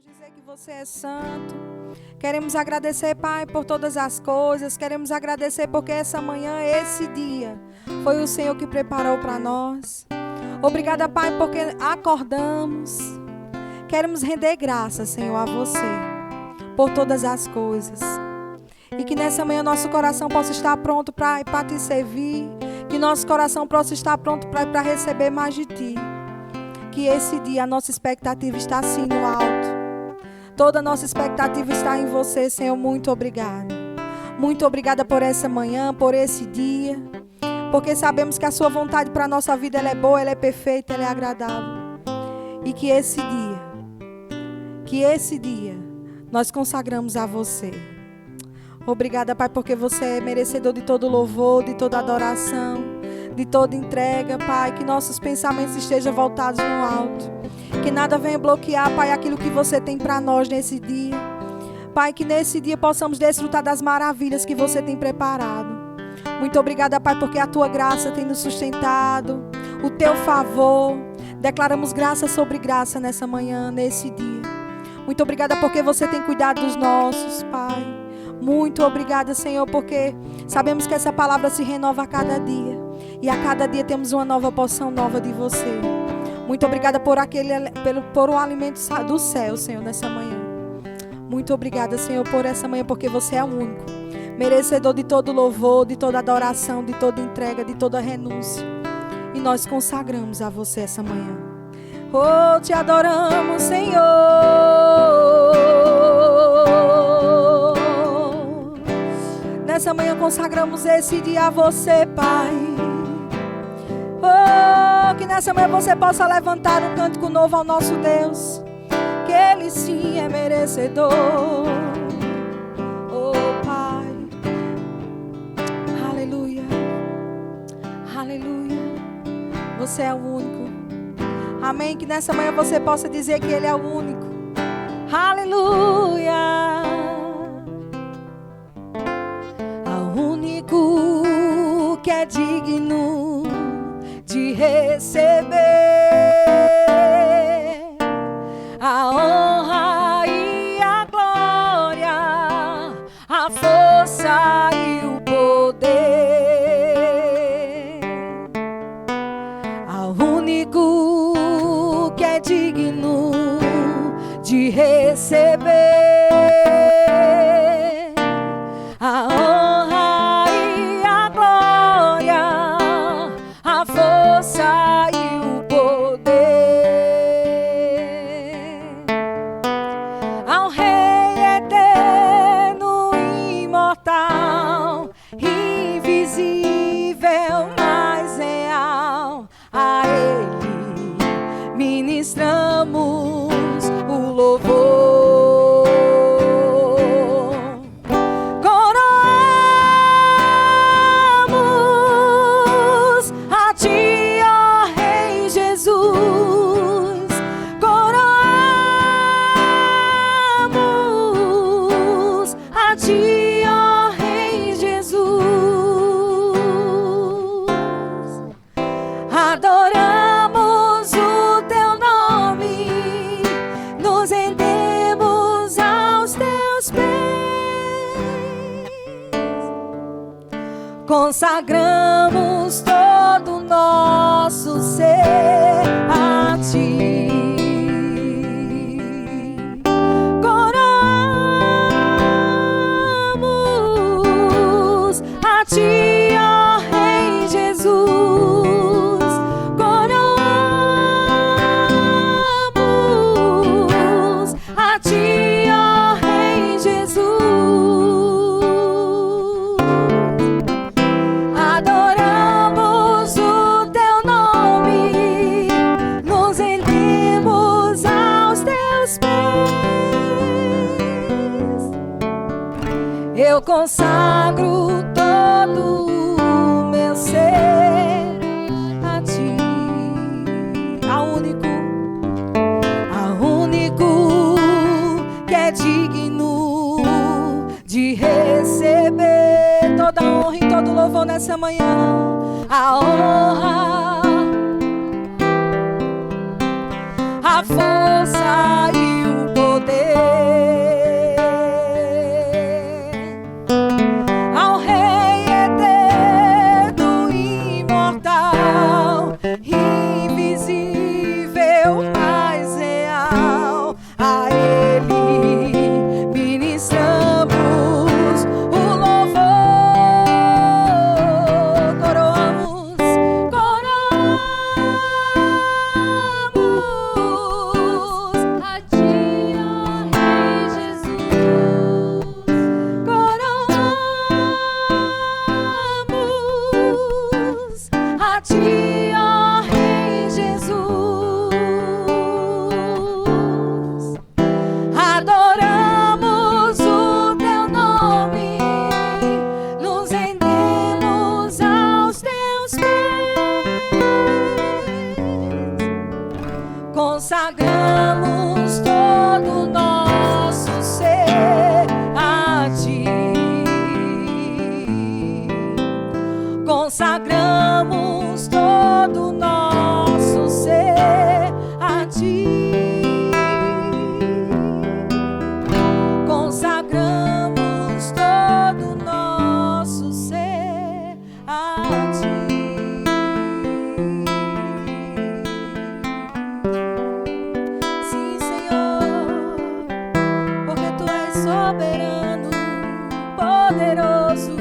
Queremos dizer que você é santo. Queremos agradecer, Pai, por todas as coisas. Queremos agradecer porque essa manhã, esse dia, foi o Senhor que preparou para nós. Obrigada, Pai, porque acordamos. Queremos render graças, Senhor, a você, por todas as coisas. E que nessa manhã nosso coração possa estar pronto para te servir. Que nosso coração possa estar pronto para receber mais de Ti. Que esse dia a nossa expectativa está assim no alto. Toda a nossa expectativa está em você, Senhor. Muito obrigada. Muito obrigada por essa manhã, por esse dia. Porque sabemos que a sua vontade para a nossa vida ela é boa, ela é perfeita, ela é agradável. E que esse dia, nós consagramos a você. Obrigada, Pai, porque você é merecedor de todo louvor, de toda adoração, de toda entrega, Pai. Que nossos pensamentos estejam voltados no alto. Que nada venha bloquear, Pai, aquilo que você tem para nós nesse dia. Pai, que nesse dia possamos desfrutar das maravilhas que você tem preparado. Muito obrigada, Pai, porque a Tua graça tem nos sustentado, o Teu favor. Declaramos graça sobre graça nessa manhã, nesse dia. Muito obrigada porque você tem cuidado dos nossos, Pai. Muito obrigada, Senhor, porque sabemos que essa palavra se renova a cada dia. E a cada dia temos uma nova porção nova de você. Muito obrigada por o alimento do céu, Senhor, nessa manhã. Muito obrigada, Senhor, por essa manhã, porque você é o único. Merecedor de todo louvor, de toda adoração, de toda entrega, de toda renúncia. E nós consagramos a você essa manhã. Oh, te adoramos, Senhor. Nessa manhã consagramos esse dia a você, Pai. Oh, que nessa manhã você possa levantar um cântico novo ao nosso Deus. Que Ele sim é merecedor. Oh, Pai. Aleluia. Aleluia. Você é o único. Amém. Que nessa manhã você possa dizer que Ele é o único. Aleluia. Ao único que é digno de receber a honra e a glória, a força e o poder, ao único que é digno de receber a honra e a glória, a força e o poder, ao Rei eterno, imortal, invisível, mas real. A Ele ministramos o louvor. Consagramos todo o nosso ser a Ti. Coroamos a Ti, ó Rei Jesus. Coroamos a Ti, ó Rei Jesus. Eu consagro todo o meu ser a Ti, ao único que é digno de receber toda a honra e todo o louvor nessa manhã. A honra, a força e o poder. consagramos todo o nosso ser a ti. Consagramos todo o nosso ser a ti. Sim, Senhor, porque tu és soberano, poderoso,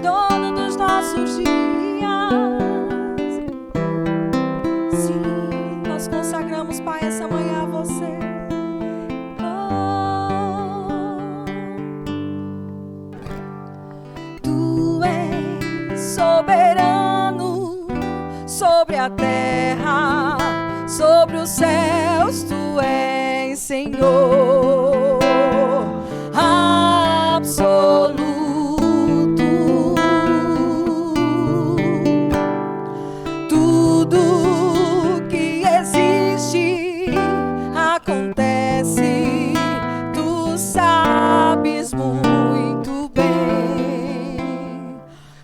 dono dos nossos dias. Sim, nós consagramos, Pai, essa manhã a você. Tu és soberano sobre a terra, sobre os céus, tu és Senhor absoluto. Tudo que existe acontece, tu sabes muito bem.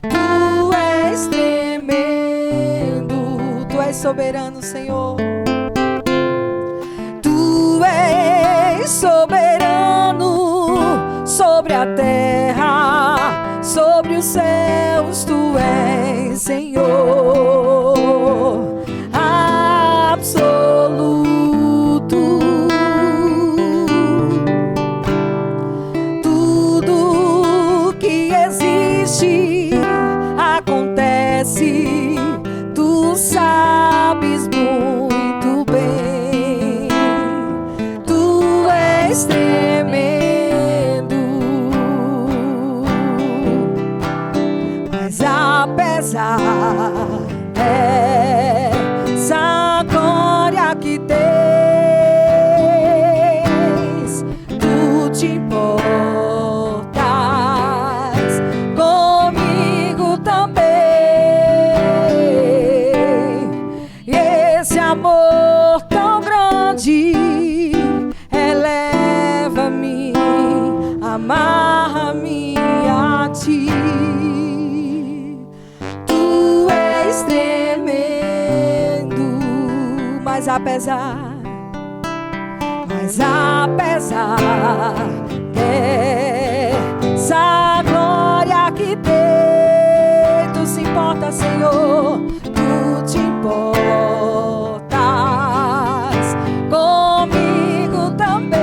Tu és tremendo, tu és soberano, Senhor. Tu és soberano sobre a terra, sobre os céus, tu és Senhor absoluto. Tudo que existe acontece, tu sabes muito bem. Tu és tremendo, mas apesar dessa glória que tens, tu te importas comigo também. E esse amor tão grande eleva-me, amarra-me a ti. Tu és tremendo, mas apesar dessa glória que tem, tu se importa, Senhor, tu te importas comigo também.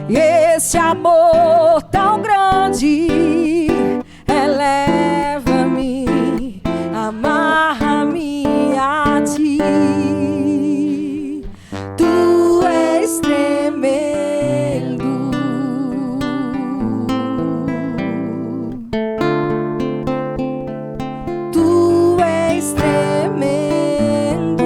E esse amor tão grande eleva-me, amarra-me a ti. Tu és tremendo, tu és tremendo,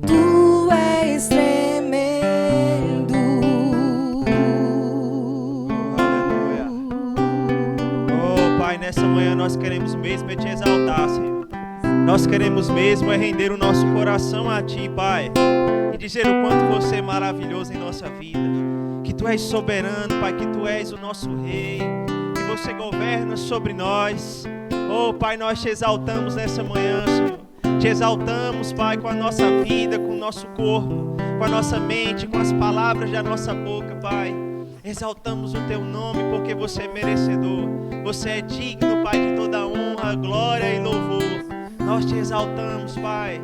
tu és tremendo. Aleluia. Oh, Pai, nessa manhã nós queremos mesmo é te exaltar, Senhor. Nós queremos mesmo é render o nosso coração a Ti, Pai, e dizer o quanto Você é maravilhoso em nossa vida, que Tu és soberano, Pai, que Tu és o nosso Rei, que Você governa sobre nós. Oh, Pai, nós te exaltamos nessa manhã, Senhor. Te exaltamos, Pai, com a nossa vida, com o nosso corpo, com a nossa mente, com as palavras da nossa boca, Pai. Exaltamos o Teu nome porque Você é merecedor. Você é digno, Pai, de toda honra, glória e louvor. Nós te exaltamos, Pai.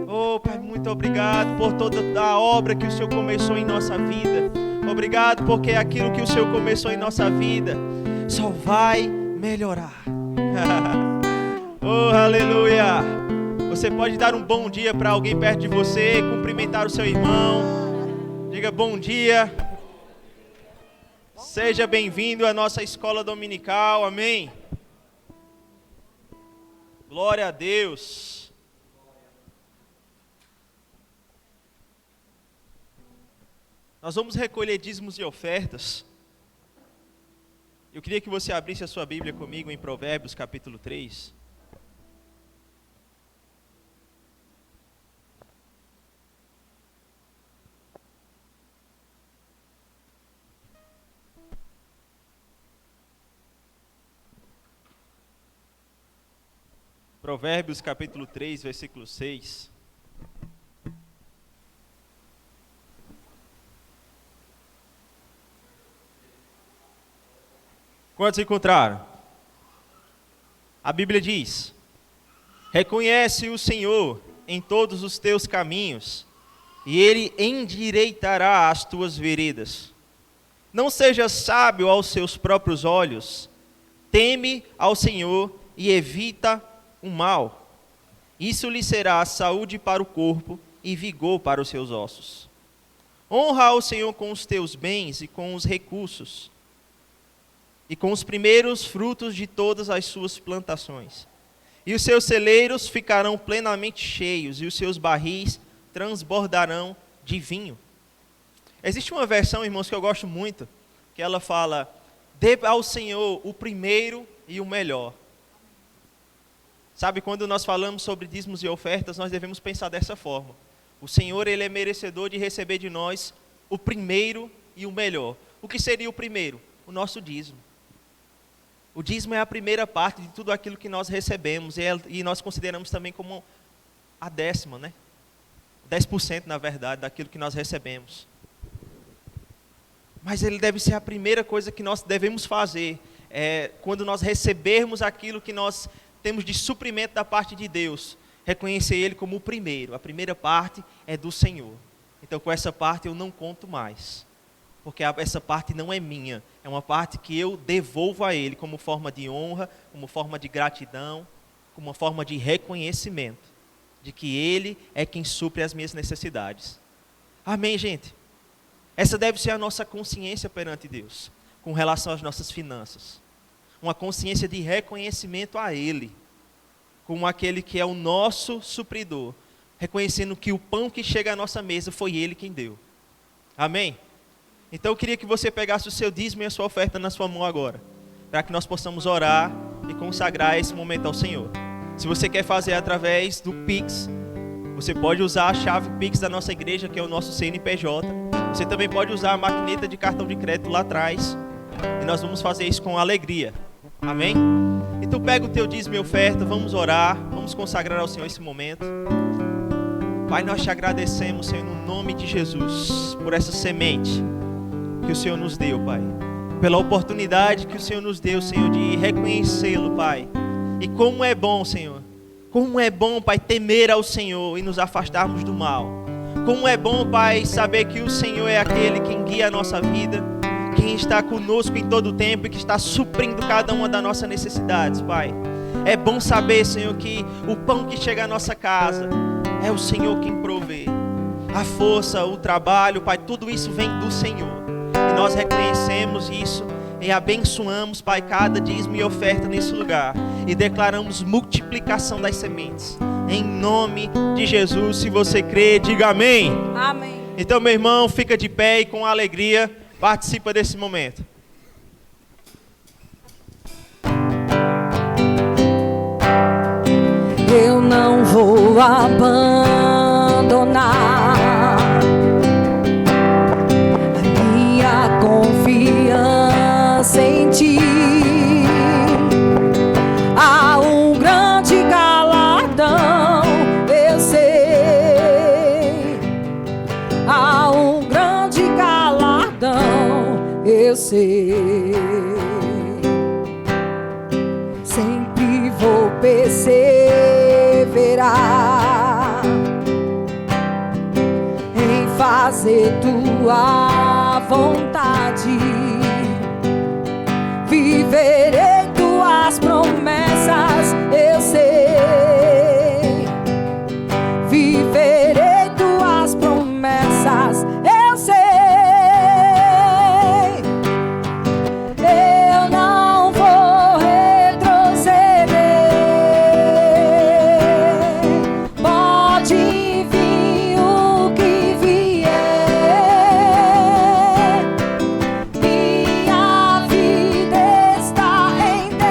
Oh, Pai, muito obrigado por toda a obra que o Senhor começou em nossa vida. Obrigado porque aquilo que o Senhor começou em nossa vida só vai melhorar. Oh, aleluia. Você pode dar um bom dia para alguém perto de você, cumprimentar o seu irmão. Diga bom dia. Seja bem-vindo à nossa escola dominical, amém? Glória a Deus. Nós vamos recolher dízimos e ofertas. Eu queria que você abrisse a sua Bíblia comigo em Provérbios capítulo 3. Provérbios capítulo 3, versículo 6. Quantos encontraram? A Bíblia diz: reconhece o Senhor em todos os teus caminhos, e Ele endireitará as tuas veredas. Não sejas sábio aos seus próprios olhos, teme ao Senhor e evita o mal. Isso lhe será saúde para o corpo e vigor para os seus ossos. Honra ao Senhor com os teus bens e com os recursos, e com os primeiros frutos de todas as suas plantações. E os seus celeiros ficarão plenamente cheios, e os seus barris transbordarão de vinho. Existe uma versão, irmãos, que eu gosto muito, que ela fala: dê ao Senhor o primeiro e o melhor. Sabe, quando nós falamos sobre dízimos e ofertas, nós devemos pensar dessa forma. O Senhor, Ele é merecedor de receber de nós o primeiro e o melhor. O que seria o primeiro? O nosso dízimo. O dízimo é a primeira parte de tudo aquilo que nós recebemos, e nós consideramos também como a 10ª, né? 10%, na verdade, daquilo que nós recebemos. Mas ele deve ser a primeira coisa que nós devemos fazer, quando nós recebermos aquilo que nós temos de suprimento da parte de Deus, reconhecer Ele como o primeiro. A primeira parte é do Senhor. Então, com essa parte eu não conto mais, porque essa parte não é minha, é uma parte que eu devolvo a Ele como forma de honra, como forma de gratidão, como uma forma de reconhecimento de que Ele é quem supre as minhas necessidades. Amém, gente? Essa deve ser a nossa consciência perante Deus, com relação às nossas finanças. Uma consciência de reconhecimento a Ele, como aquele que é o nosso supridor, reconhecendo que o pão que chega à nossa mesa foi Ele quem deu. Amém? Então eu queria que você pegasse o seu dízimo e a sua oferta na sua mão agora, para que nós possamos orar e consagrar esse momento ao Senhor. Se você quer fazer através do Pix, você pode usar a chave Pix da nossa igreja, que é o nosso CNPJ. Você também pode usar a maquineta de cartão de crédito lá atrás, e nós vamos fazer isso com alegria. Amém? Então pega o teu dízimo e oferta, vamos orar, vamos consagrar ao Senhor esse momento. Pai, nós te agradecemos, Senhor, no nome de Jesus, por essa semente que o Senhor nos deu, Pai. Pela oportunidade que o Senhor nos deu, Senhor, de reconhecê-lo, Pai. E como é bom, Senhor, como é bom, Pai, temer ao Senhor e nos afastarmos do mal. Como é bom, Pai, saber que o Senhor é aquele quem guia a nossa vida, quem está conosco em todo o tempo e que está suprindo cada uma das nossas necessidades, Pai. É bom saber, Senhor, que o pão que chega à nossa casa é o Senhor quem provê. A força, o trabalho, Pai, tudo isso vem do Senhor. E nós reconhecemos isso e abençoamos, Pai, cada dízimo e oferta nesse lugar. E declaramos multiplicação das sementes. Em nome de Jesus, se você crê, diga amém. Amém. Então, meu irmão, fica de pé e com alegria participa desse momento. Eu não vou abandonar a minha confiança em Ti. Há um grande galardão, eu sei. Há um grande galardão, eu sei. Sempre vou perseverar em fazer Tua vontade. Viverei Tuas promessas, eu sei. Viverei Tuas promessas, eu sei. Eu não vou retroceder. Pode vir o que vier. Minha vida está em Deus.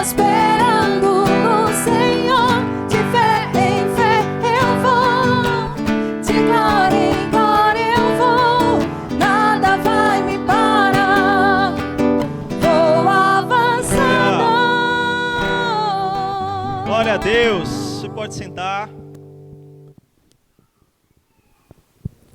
esperando no Senhor, de fé em fé eu vou, de glória em glória eu vou, nada vai me parar, vou avançando. Glória a Deus. Você pode sentar.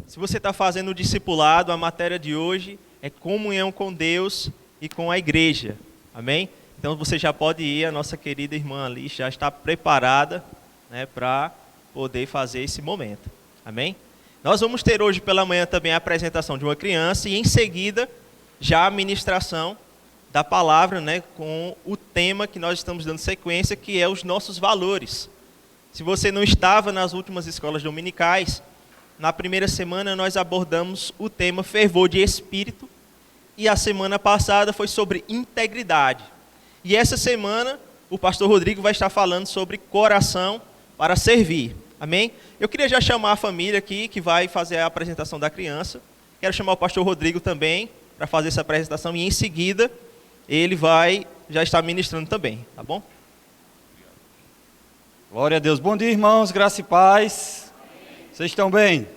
Se você está fazendo o discipulado, a matéria de hoje é comunhão com Deus e com a igreja. Amém? Então você já pode ir, a nossa querida irmã ali já está preparada, né, para poder fazer esse momento. Amém? Nós vamos ter hoje pela manhã também a apresentação de uma criança e em seguida já a ministração da palavra, né, com o tema que nós estamos dando sequência, que é os nossos valores. Se você não estava nas últimas escolas dominicais, na primeira semana nós abordamos o tema fervor de espírito e a semana passada foi sobre integridade. E essa semana o pastor Rodrigo vai estar falando sobre coração para servir. Amém? Eu queria já chamar a família aqui que vai fazer a apresentação da criança. Quero chamar o pastor Rodrigo também para fazer essa apresentação e em seguida ele vai já estar ministrando também, tá bom? Glória a Deus. Bom dia, irmãos, graça e paz. Vocês estão bem?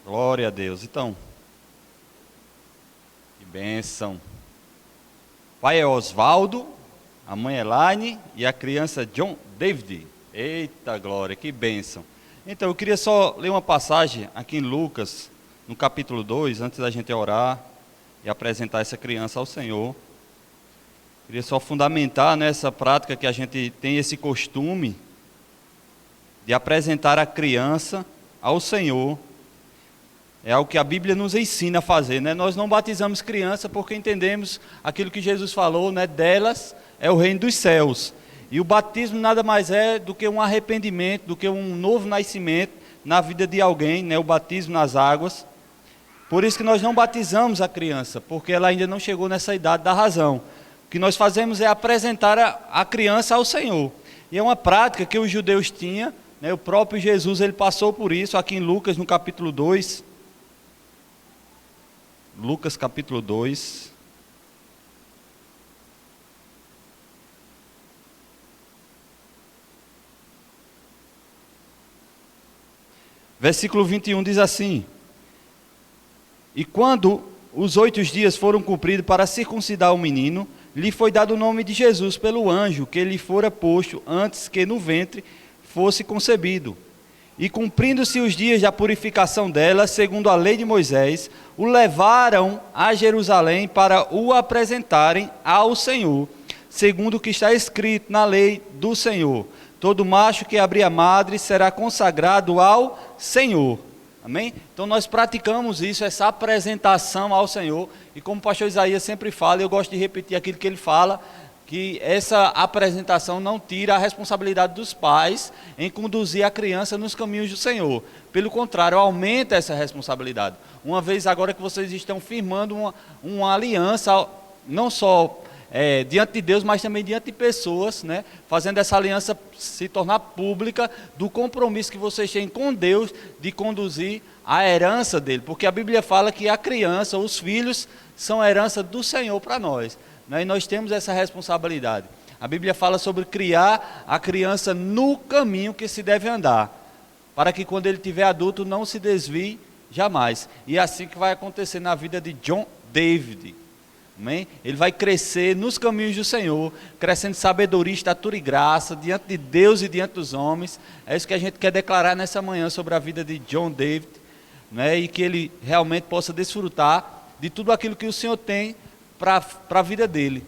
Glória a Deus. Então, que bênção. O pai é Osvaldo, a mãe é Elaine e a criança John David. Eita glória, que bênção. Então, eu queria só ler uma passagem aqui em Lucas, no capítulo 2, antes da gente orar e apresentar essa criança ao Senhor. Queria só fundamentar nessa prática que a gente tem esse costume de apresentar a criança ao Senhor. É algo que a Bíblia nos ensina a fazer, né? Nós não batizamos criança porque entendemos aquilo que Jesus falou, né? Delas é o reino dos céus. E o batismo nada mais é do que um arrependimento, do que um novo nascimento na vida de alguém, né? O batismo nas águas. Por isso que nós não batizamos a criança, porque ela ainda não chegou nessa idade da razão. O que nós fazemos é apresentar a criança ao Senhor. E é uma prática que os judeus tinham, né? O próprio Jesus ele passou por isso aqui em Lucas, no capítulo 2. Lucas, capítulo 2. Versículo 21 diz assim: E quando os 8 dias foram cumpridos para circuncidar o menino, lhe foi dado o nome de Jesus pelo anjo que lhe fora posto antes que no ventre fosse concebido. E cumprindo-se os dias da purificação dela, segundo a lei de Moisés, o levaram a Jerusalém para o apresentarem ao Senhor, segundo o que está escrito na lei do Senhor. Todo macho que abrir a madre será consagrado ao Senhor. Amém? Então nós praticamos isso, essa apresentação ao Senhor. E como o pastor Isaías sempre fala, eu gosto de repetir aquilo que ele fala, que essa apresentação não tira a responsabilidade dos pais em conduzir a criança nos caminhos do Senhor. Pelo contrário, aumenta essa responsabilidade. Uma vez agora que vocês estão firmando uma aliança, não só diante de Deus, mas também diante de pessoas, né? Fazendo essa aliança se tornar pública do compromisso que vocês têm com Deus de conduzir a herança dele. Porque a Bíblia fala que a criança, os filhos, são a herança do Senhor para nós. E nós temos essa responsabilidade. A Bíblia fala sobre criar a criança no caminho que se deve andar, para que quando ele tiver adulto não se desvie jamais. E é assim que vai acontecer na vida de John David. Amém? Ele vai crescer nos caminhos do Senhor, crescendo em sabedoria, estatura e graça, diante de Deus e diante dos homens. É isso que a gente quer declarar nessa manhã sobre a vida de John David, né? E que ele realmente possa desfrutar de tudo aquilo que o Senhor tem para a vida dele,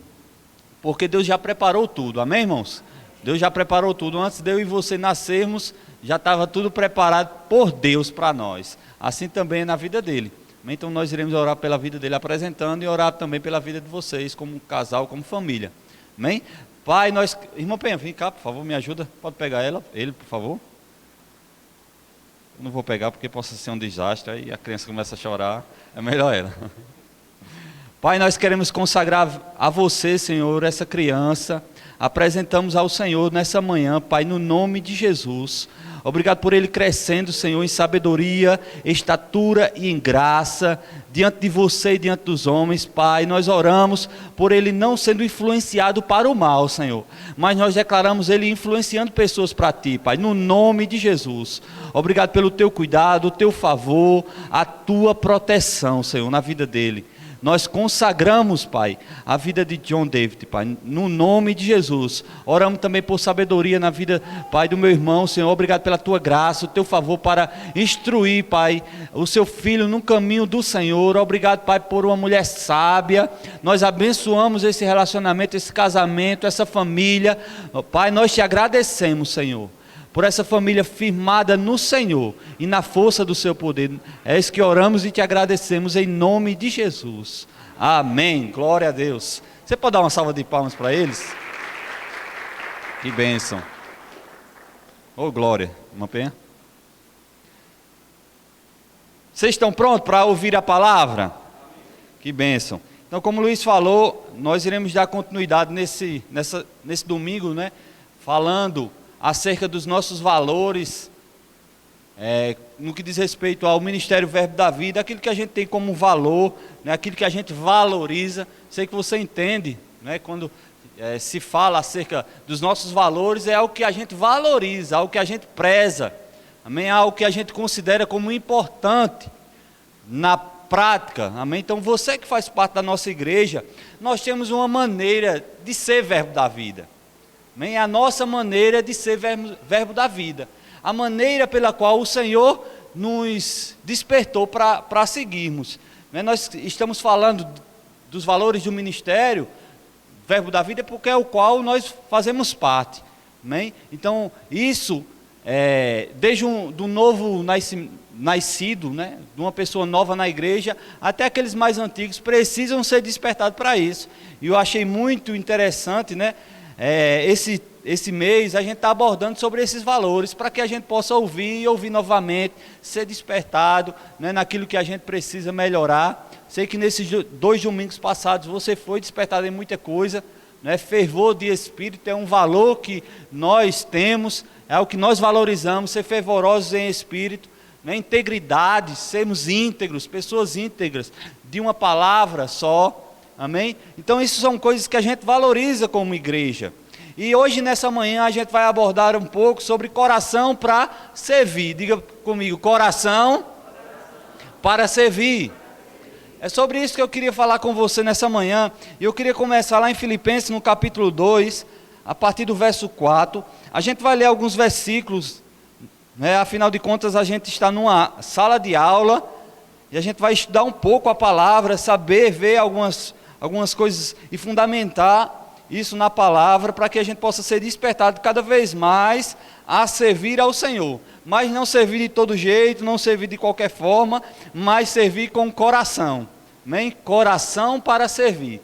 porque Deus já preparou tudo, amém, irmãos? Deus já preparou tudo, antes de eu e você nascermos, já estava tudo preparado por Deus para nós, assim também é na vida dele. Então nós iremos orar pela vida dele apresentando e orar também pela vida de vocês, como casal, como família, amém? Pai, nós, irmão Penha, vem cá, por favor, me ajuda, pode pegar ele, por favor. Eu não vou pegar porque possa ser um desastre, aí a criança começa a chorar, é melhor ela. Pai, nós queremos consagrar a você, Senhor, essa criança. Apresentamos ao Senhor nessa manhã, Pai, no nome de Jesus. Obrigado por ele crescendo, Senhor, em sabedoria, estatura e em graça, diante de você e diante dos homens, Pai. Nós oramos por ele não sendo influenciado para o mal, Senhor, mas nós declaramos ele influenciando pessoas para Ti, Pai, no nome de Jesus. Obrigado pelo Teu cuidado, o Teu favor, a Tua proteção, Senhor, na vida dele. Nós consagramos, Pai, a vida de John David, Pai, no nome de Jesus. Oramos também por sabedoria na vida, Pai, do meu irmão, Senhor. Obrigado pela Tua graça, o Teu favor para instruir, Pai, o Seu filho no caminho do Senhor. Obrigado, Pai, por uma mulher sábia. Nós abençoamos esse relacionamento, esse casamento, essa família. Pai, nós Te agradecemos, Senhor, por essa família firmada no Senhor e na força do Seu poder. É isso que oramos e Te agradecemos em nome de Jesus. Amém. Glória a Deus. Você pode dar uma salva de palmas para eles? Que bênção. Oh, glória. Uma penha. Vocês estão prontos para ouvir a palavra? Que bênção. Então, como o Luiz falou, nós iremos dar continuidade nesse domingo, né? Falando acerca dos nossos valores, no que diz respeito ao Ministério Verbo da Vida, aquilo que a gente tem como valor, né, aquilo que a gente valoriza. Sei que você entende, né, quando se fala acerca dos nossos valores, é algo que a gente valoriza, algo que a gente preza, amém? Algo que a gente considera como importante na prática, amém? Então você que faz parte da nossa igreja, nós temos uma maneira de ser Verbo da Vida. É a nossa maneira de ser verbo da vida, a maneira pela qual o Senhor nos despertou para seguirmos. Nós estamos falando dos valores do ministério, Verbo da Vida, porque é o qual nós fazemos parte. Então, isso, desde do novo nascido, né, de uma pessoa nova na igreja, até aqueles mais antigos, precisam ser despertados para isso. E eu achei muito interessante, né? Esse mês a gente está abordando sobre esses valores, para que a gente possa ouvir novamente, ser despertado, né, naquilo que a gente precisa melhorar. Sei que nesses 2 domingos passados você foi despertado em muita coisa, né? Fervor de espírito é um valor que nós temos, é o que nós valorizamos, ser fervorosos em espírito, né? Integridade, sermos íntegros, pessoas íntegras, de uma palavra só. Amém? Então isso são coisas que a gente valoriza como igreja. E hoje nessa manhã a gente vai abordar um pouco sobre coração para servir. Diga comigo, coração para servir. É sobre isso que eu queria falar com você nessa manhã. E eu queria começar lá em Filipenses, no capítulo 2, a partir do verso 4. A gente vai ler alguns versículos, né? Afinal de contas a gente está numa sala de aula e a gente vai estudar um pouco a palavra, saber, ver algumas coisas e fundamentar isso na palavra, para que a gente possa ser despertado cada vez mais a servir ao Senhor. Mas não servir de todo jeito, não servir de qualquer forma, mas servir com coração. Amém? Coração para servir.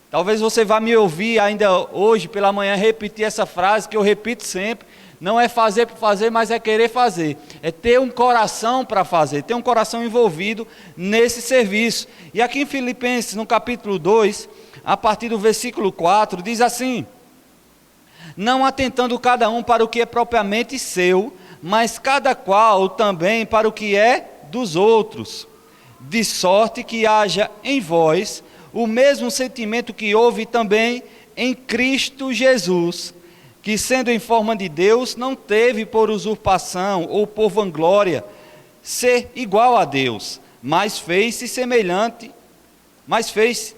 Talvez você vá me ouvir ainda hoje pela manhã repetir essa frase que eu repito sempre. Não é fazer por fazer, mas é querer fazer. É ter um coração para fazer, ter um coração envolvido nesse serviço. E aqui em Filipenses, no capítulo 2, a partir do versículo 4, diz assim: não atentando cada um para o que é propriamente seu, mas cada qual também para o que é dos outros, de sorte que haja em vós o mesmo sentimento que houve também em Cristo Jesus, que sendo em forma de Deus, não teve por usurpação ou por vanglória ser igual a Deus, mas fez-se semelhante, mas fez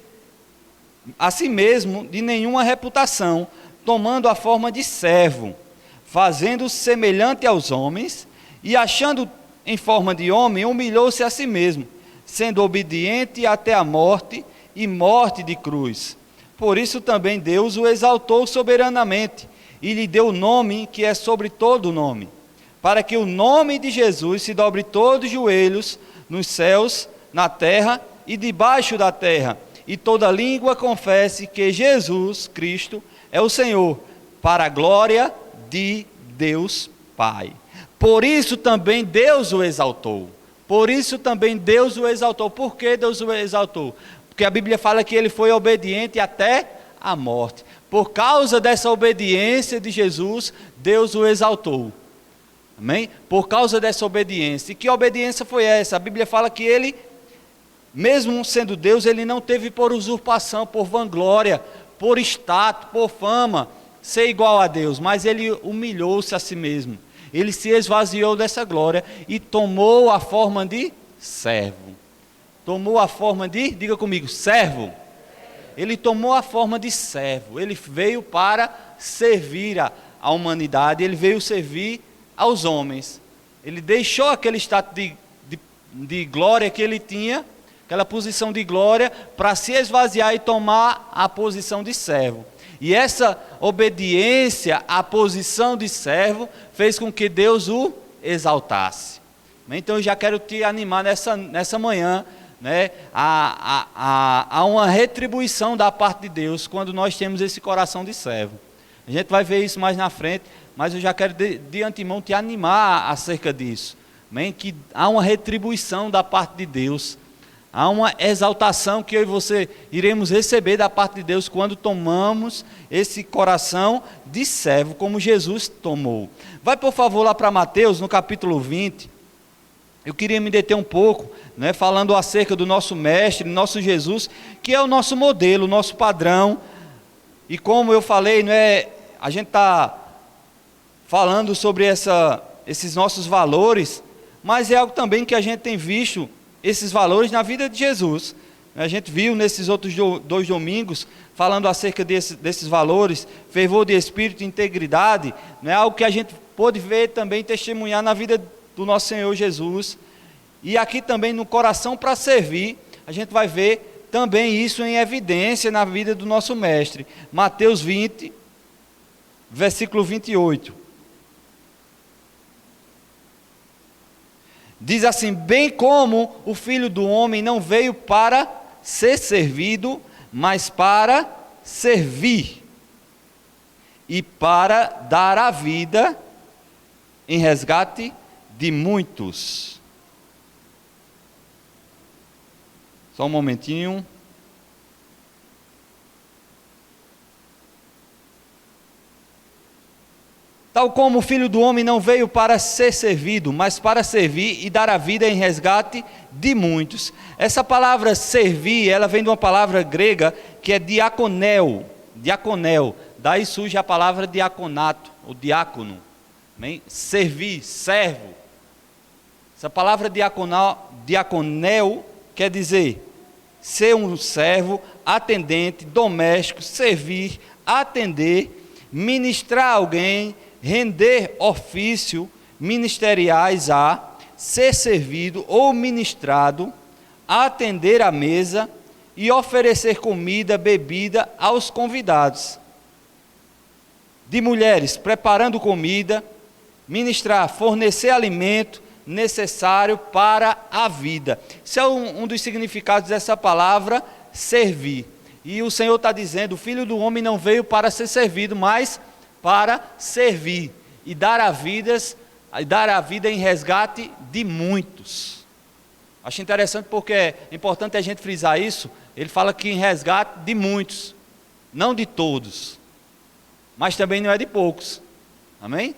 a si mesmo de nenhuma reputação, tomando a forma de servo, fazendo-se semelhante aos homens, e achando em forma de homem, humilhou-se a si mesmo, sendo obediente até a morte, e morte de cruz. Por isso também Deus o exaltou soberanamente, e lhe deu o nome que é sobre todo nome, para que o nome de Jesus se dobre todos os joelhos, nos céus, na terra e debaixo da terra, e toda língua confesse que Jesus Cristo é o Senhor, para a glória de Deus Pai. Por isso também Deus o exaltou. Por isso também Deus o exaltou. Por que Deus o exaltou? Porque a Bíblia fala que ele foi obediente até a morte. Por causa dessa obediência de Jesus, Deus o exaltou. Amém? Por causa dessa obediência. E que obediência foi essa? A Bíblia fala que ele, mesmo sendo Deus, ele não teve por usurpação, por vanglória, por status, por fama, ser igual a Deus, mas ele humilhou-se a si mesmo. Ele se esvaziou dessa glória e tomou a forma de servo. Tomou a forma de, diga comigo, servo. Ele tomou a forma de servo. Ele veio para servir a humanidade, ele veio servir aos homens. Ele deixou aquele status de glória que ele tinha, aquela posição de glória, para se esvaziar e tomar a posição de servo. E essa obediência à posição de servo fez com que Deus o exaltasse. Então eu já quero te animar nessa manhã, né, a uma retribuição da parte de Deus quando nós temos esse coração de servo. A gente vai ver isso mais na frente, mas eu já quero de antemão te animar acerca disso. Amém? Que há uma retribuição da parte de Deus. Há uma exaltação que eu e você iremos receber da parte de Deus quando tomamos esse coração de servo, como Jesus tomou. Vai, por favor, lá para Mateus, no capítulo 20. Eu queria me deter um pouco, né, falando acerca do nosso mestre, nosso Jesus, que é o nosso modelo, o nosso padrão. E como eu falei, a gente está falando sobre esses nossos valores, mas é algo também que a gente tem visto esses valores na vida de Jesus. A gente viu nesses outros 2 domingos, falando acerca desses valores, fervor de espírito e integridade, algo que a gente pôde ver também, testemunhar na vida do nosso Senhor Jesus. E aqui também no coração para servir, a gente vai ver também isso em evidência na vida do nosso mestre. Mateus 20, versículo 28. Diz assim: bem como o Filho do Homem não veio para ser servido, mas para servir, e para dar a vida em resgate de muitos. Só um momentinho. Tal como o Filho do Homem não veio para ser servido, mas para servir e dar a vida em resgate de muitos. Essa palavra servir, ela vem de uma palavra grega que é diaconel. Diaconel. Daí surge a palavra diaconato, ou diácono. Amém? Servir, servo. Essa palavra diaconel quer dizer ser um servo, atendente, doméstico, servir, atender, ministrar alguém, render ofício ministeriais a, ser servido ou ministrado, atender à mesa e oferecer comida, bebida aos convidados. De mulheres, preparando comida, ministrar, fornecer alimento necessário para a vida. Isso é um dos significados dessa palavra, servir. E o Senhor está dizendo: o Filho do Homem não veio para ser servido, mas para servir e dar a vida em resgate de muitos. Acho interessante porque é importante a gente frisar isso. Ele fala que em resgate de muitos, não de todos, mas também não é de poucos. Amém?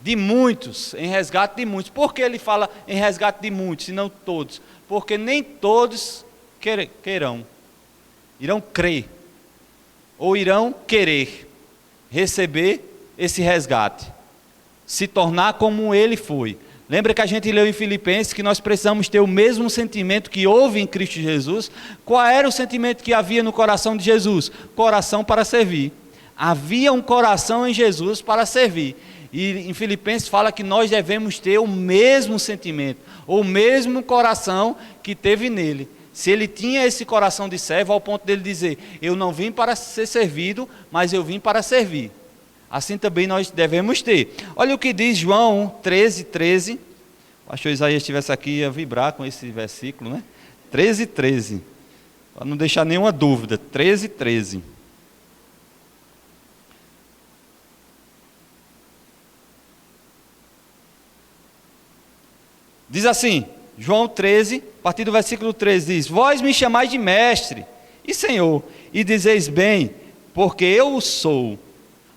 De muitos, em resgate de muitos. Por que ele fala em resgate de muitos e não todos? Porque nem todos irão crer, ou irão querer receber esse resgate, se tornar como ele foi. Lembra que a gente leu em Filipenses que nós precisamos ter o mesmo sentimento que houve em Cristo Jesus? Qual era o sentimento que havia no coração de Jesus? Coração para servir. Havia um coração em Jesus para servir. E em Filipenses fala que nós devemos ter o mesmo sentimento, ou o mesmo coração que teve nele. Se ele tinha esse coração de servo, ao ponto dele dizer: eu não vim para ser servido, mas eu vim para servir. Assim também nós devemos ter. Olha o que diz João 13:13. O pastor Isaías estivesse aqui, ia vibrar com esse versículo, né? 13:13. Para não deixar nenhuma dúvida. 13:13. Diz assim, João 13, a partir do versículo 13, diz: vós me chamais de mestre e Senhor, e dizeis bem, porque eu o sou.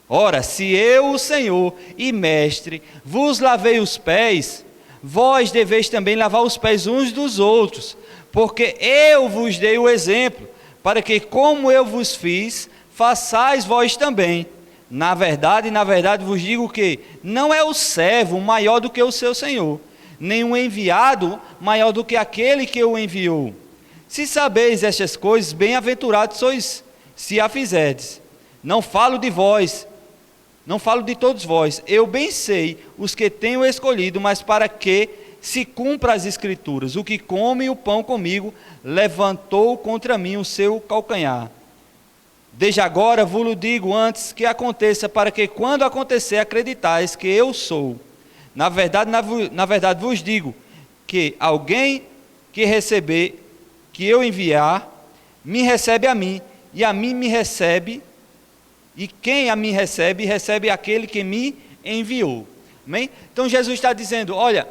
Ora, se eu, o Senhor e Mestre, vos lavei os pés, vós deveis também lavar os pés uns dos outros, porque eu vos dei o exemplo, para que, como eu vos fiz, façais vós também. Na verdade vos digo que não é o servo maior do que o seu senhor, nem o enviado maior do que aquele que o enviou. Se sabeis estas coisas, bem-aventurados sois, se a fizerdes. Não falo de vós, não falo de todos vós, eu bem sei os que tenho escolhido, mas para que se cumpra as Escrituras, o que come o pão comigo, levantou contra mim o seu calcanhar. Desde agora vos digo antes que aconteça, para que quando acontecer acreditais que eu sou. Na verdade vos digo que alguém que receber, que eu enviar, me recebe a mim, e a mim me recebe, e quem a mim recebe, recebe aquele que me enviou. Amém? Então Jesus está dizendo, olha,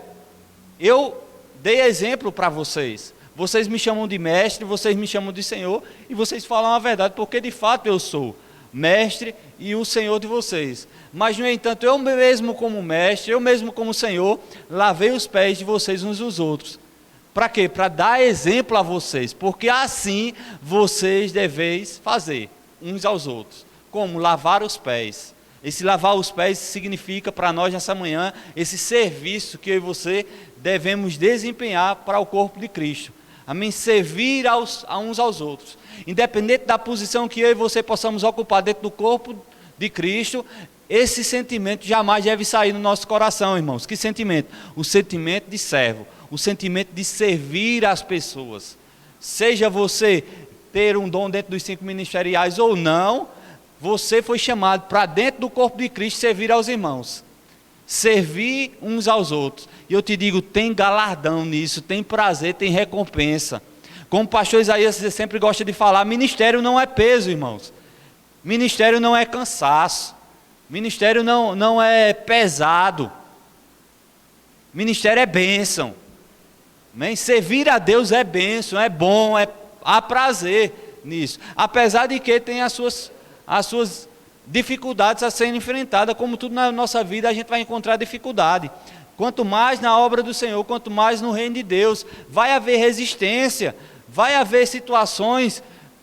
eu dei exemplo para vocês. Vocês me chamam de mestre, vocês me chamam de Senhor, e vocês falam a verdade, porque de fato eu sou mestre e o Senhor de vocês. Mas, no entanto, eu mesmo como mestre, eu mesmo como Senhor, lavei os pés de vocês uns dos outros. Para quê? Para dar exemplo a vocês, porque assim vocês deveis fazer uns aos outros. Como? Lavar os pés. Esse lavar os pés significa para nós nessa manhã, esse serviço que eu e você devemos desempenhar para o corpo de Cristo. Amém? Servir a uns aos outros. Independente da posição que eu e você possamos ocupar dentro do corpo de Cristo, esse sentimento jamais deve sair do nosso coração, irmãos. Que sentimento? O sentimento de servo, o sentimento de servir as pessoas. Seja você ter um dom dentro dos 5 ministeriais ou não, você foi chamado para dentro do corpo de Cristo servir aos irmãos. Servir uns aos outros. E eu te digo, tem galardão nisso, tem prazer, tem recompensa. Como o pastor Isaías sempre gosta de falar, ministério não é peso, irmãos. Ministério não é cansaço. Ministério não é pesado. Ministério é bênção. Amém? Servir a Deus é bênção, é bom, há prazer nisso. Apesar de que tem as suas dificuldades a serem enfrentadas, como tudo na nossa vida a gente vai encontrar dificuldade. Quanto mais na obra do Senhor, quanto mais no reino de Deus, vai haver resistência, vai haver situações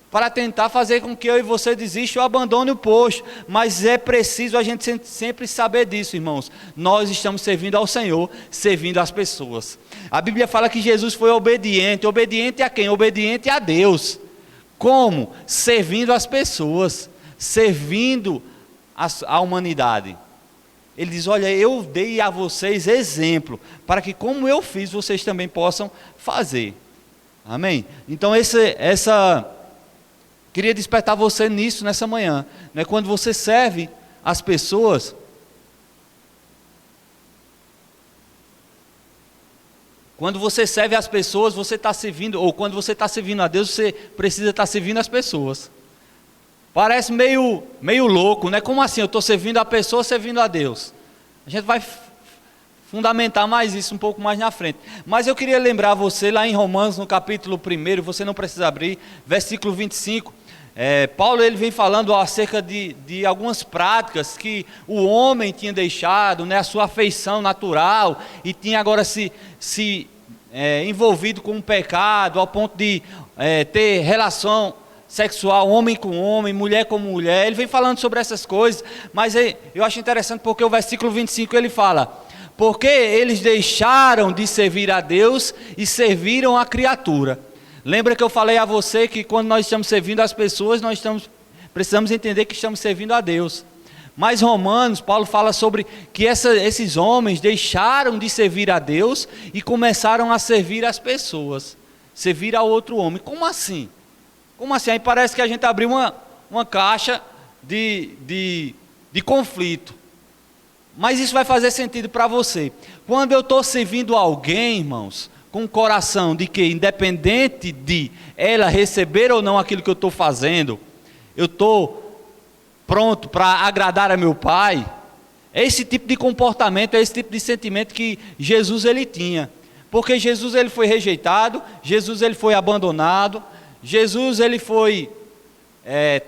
para tentar fazer com que eu e você desista ou abandone o posto, mas é preciso a gente sempre saber disso, irmãos. Nós estamos servindo ao Senhor, servindo às pessoas. A Bíblia fala que Jesus foi obediente. Obediente a quem? Obediente a Deus. Como? Servindo as pessoas, servindo a humanidade. Ele diz, olha, eu dei a vocês exemplo, para que como eu fiz, vocês também possam fazer. Amém? Então queria despertar você nisso nessa manhã, né? Quando você serve as pessoas, você está servindo, ou quando você está servindo a Deus, você precisa estar servindo as pessoas. Parece meio louco, né? Como assim? Eu estou servindo a pessoa, servindo a Deus. A gente vai fundamentar mais isso um pouco mais na frente. Mas eu queria lembrar você, lá em Romanos, no capítulo 1, você não precisa abrir, versículo 25. Paulo ele vem falando acerca de algumas práticas que o homem tinha deixado, né? A sua afeição natural, e tinha agora se envolvido com um pecado, ao ponto de ter relação sexual, homem com homem, mulher com mulher. Ele vem falando sobre essas coisas, mas eu acho interessante porque o versículo 25 ele fala, porque eles deixaram de servir a Deus e serviram a criatura. Lembra que eu falei a você que quando nós estamos servindo as pessoas, precisamos entender que estamos servindo a Deus. Mas Romanos, Paulo fala sobre que esses homens deixaram de servir a Deus e começaram a servir as pessoas, servir ao outro homem. Como assim? Como assim? Aí parece que a gente abriu uma caixa de conflito. Mas isso vai fazer sentido para você. Quando eu estou servindo alguém, irmãos, com o coração de que, independente de ela receber ou não aquilo que eu estou fazendo, eu estou pronto para agradar a meu Pai, é esse tipo de comportamento, é esse tipo de sentimento que Jesus ele tinha. Porque Jesus ele foi rejeitado, Jesus ele foi abandonado, Jesus ele foi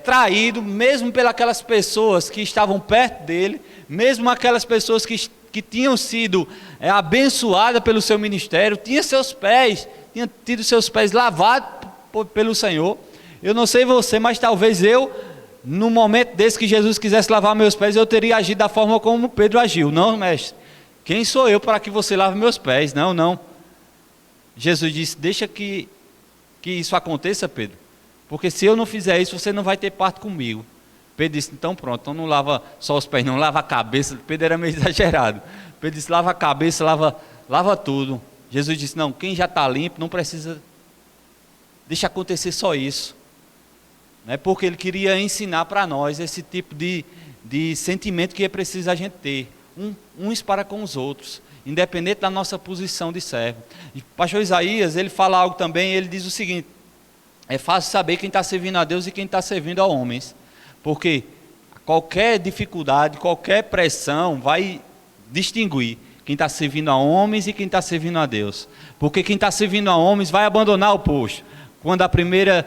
traído, mesmo pelas pessoas que estavam perto dele, mesmo aquelas pessoas que tinham sido abençoadas pelo seu ministério, tinha tido seus pés lavados pelo Senhor. Eu não sei você, mas talvez eu, no momento desse que Jesus quisesse lavar meus pés, eu teria agido da forma como Pedro agiu. Não, mestre, quem sou eu para que você lave meus pés? Não, não. Jesus disse, deixa que isso aconteça, Pedro, porque se eu não fizer isso, você não vai ter parte comigo. Pedro disse, então pronto, então não lava só os pés não, lava a cabeça. Pedro era meio exagerado. Pedro disse, lava a cabeça, lava tudo. Jesus disse, não, quem já está limpo, não precisa, deixa acontecer só isso. Porque ele queria ensinar para nós esse tipo de sentimento que é preciso a gente ter, uns para com os outros, independente da nossa posição de servo. E o pastor Isaías, ele fala algo também, ele diz o seguinte, é fácil saber quem está servindo a Deus e quem está servindo a homens, porque qualquer dificuldade, qualquer pressão vai distinguir quem está servindo a homens e quem está servindo a Deus, porque quem está servindo a homens vai abandonar o posto, quando a primeira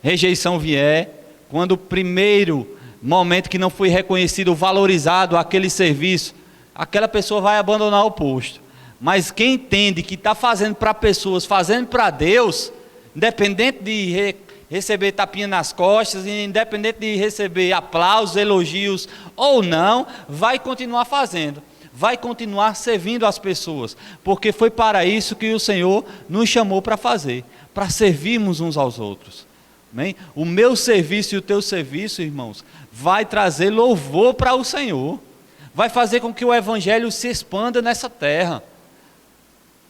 rejeição vier, quando o primeiro momento que não foi reconhecido, valorizado aquele serviço, aquela pessoa vai abandonar o posto. Mas quem entende que está fazendo para pessoas, fazendo para Deus, independente de receber tapinha nas costas, independente de receber aplausos, elogios ou não, vai continuar fazendo, vai continuar servindo as pessoas, porque foi para isso que o Senhor nos chamou para fazer, para servirmos uns aos outros. Amém? O meu serviço e o teu serviço, irmãos, vai trazer louvor para o Senhor, vai fazer com que o Evangelho se expanda nessa terra.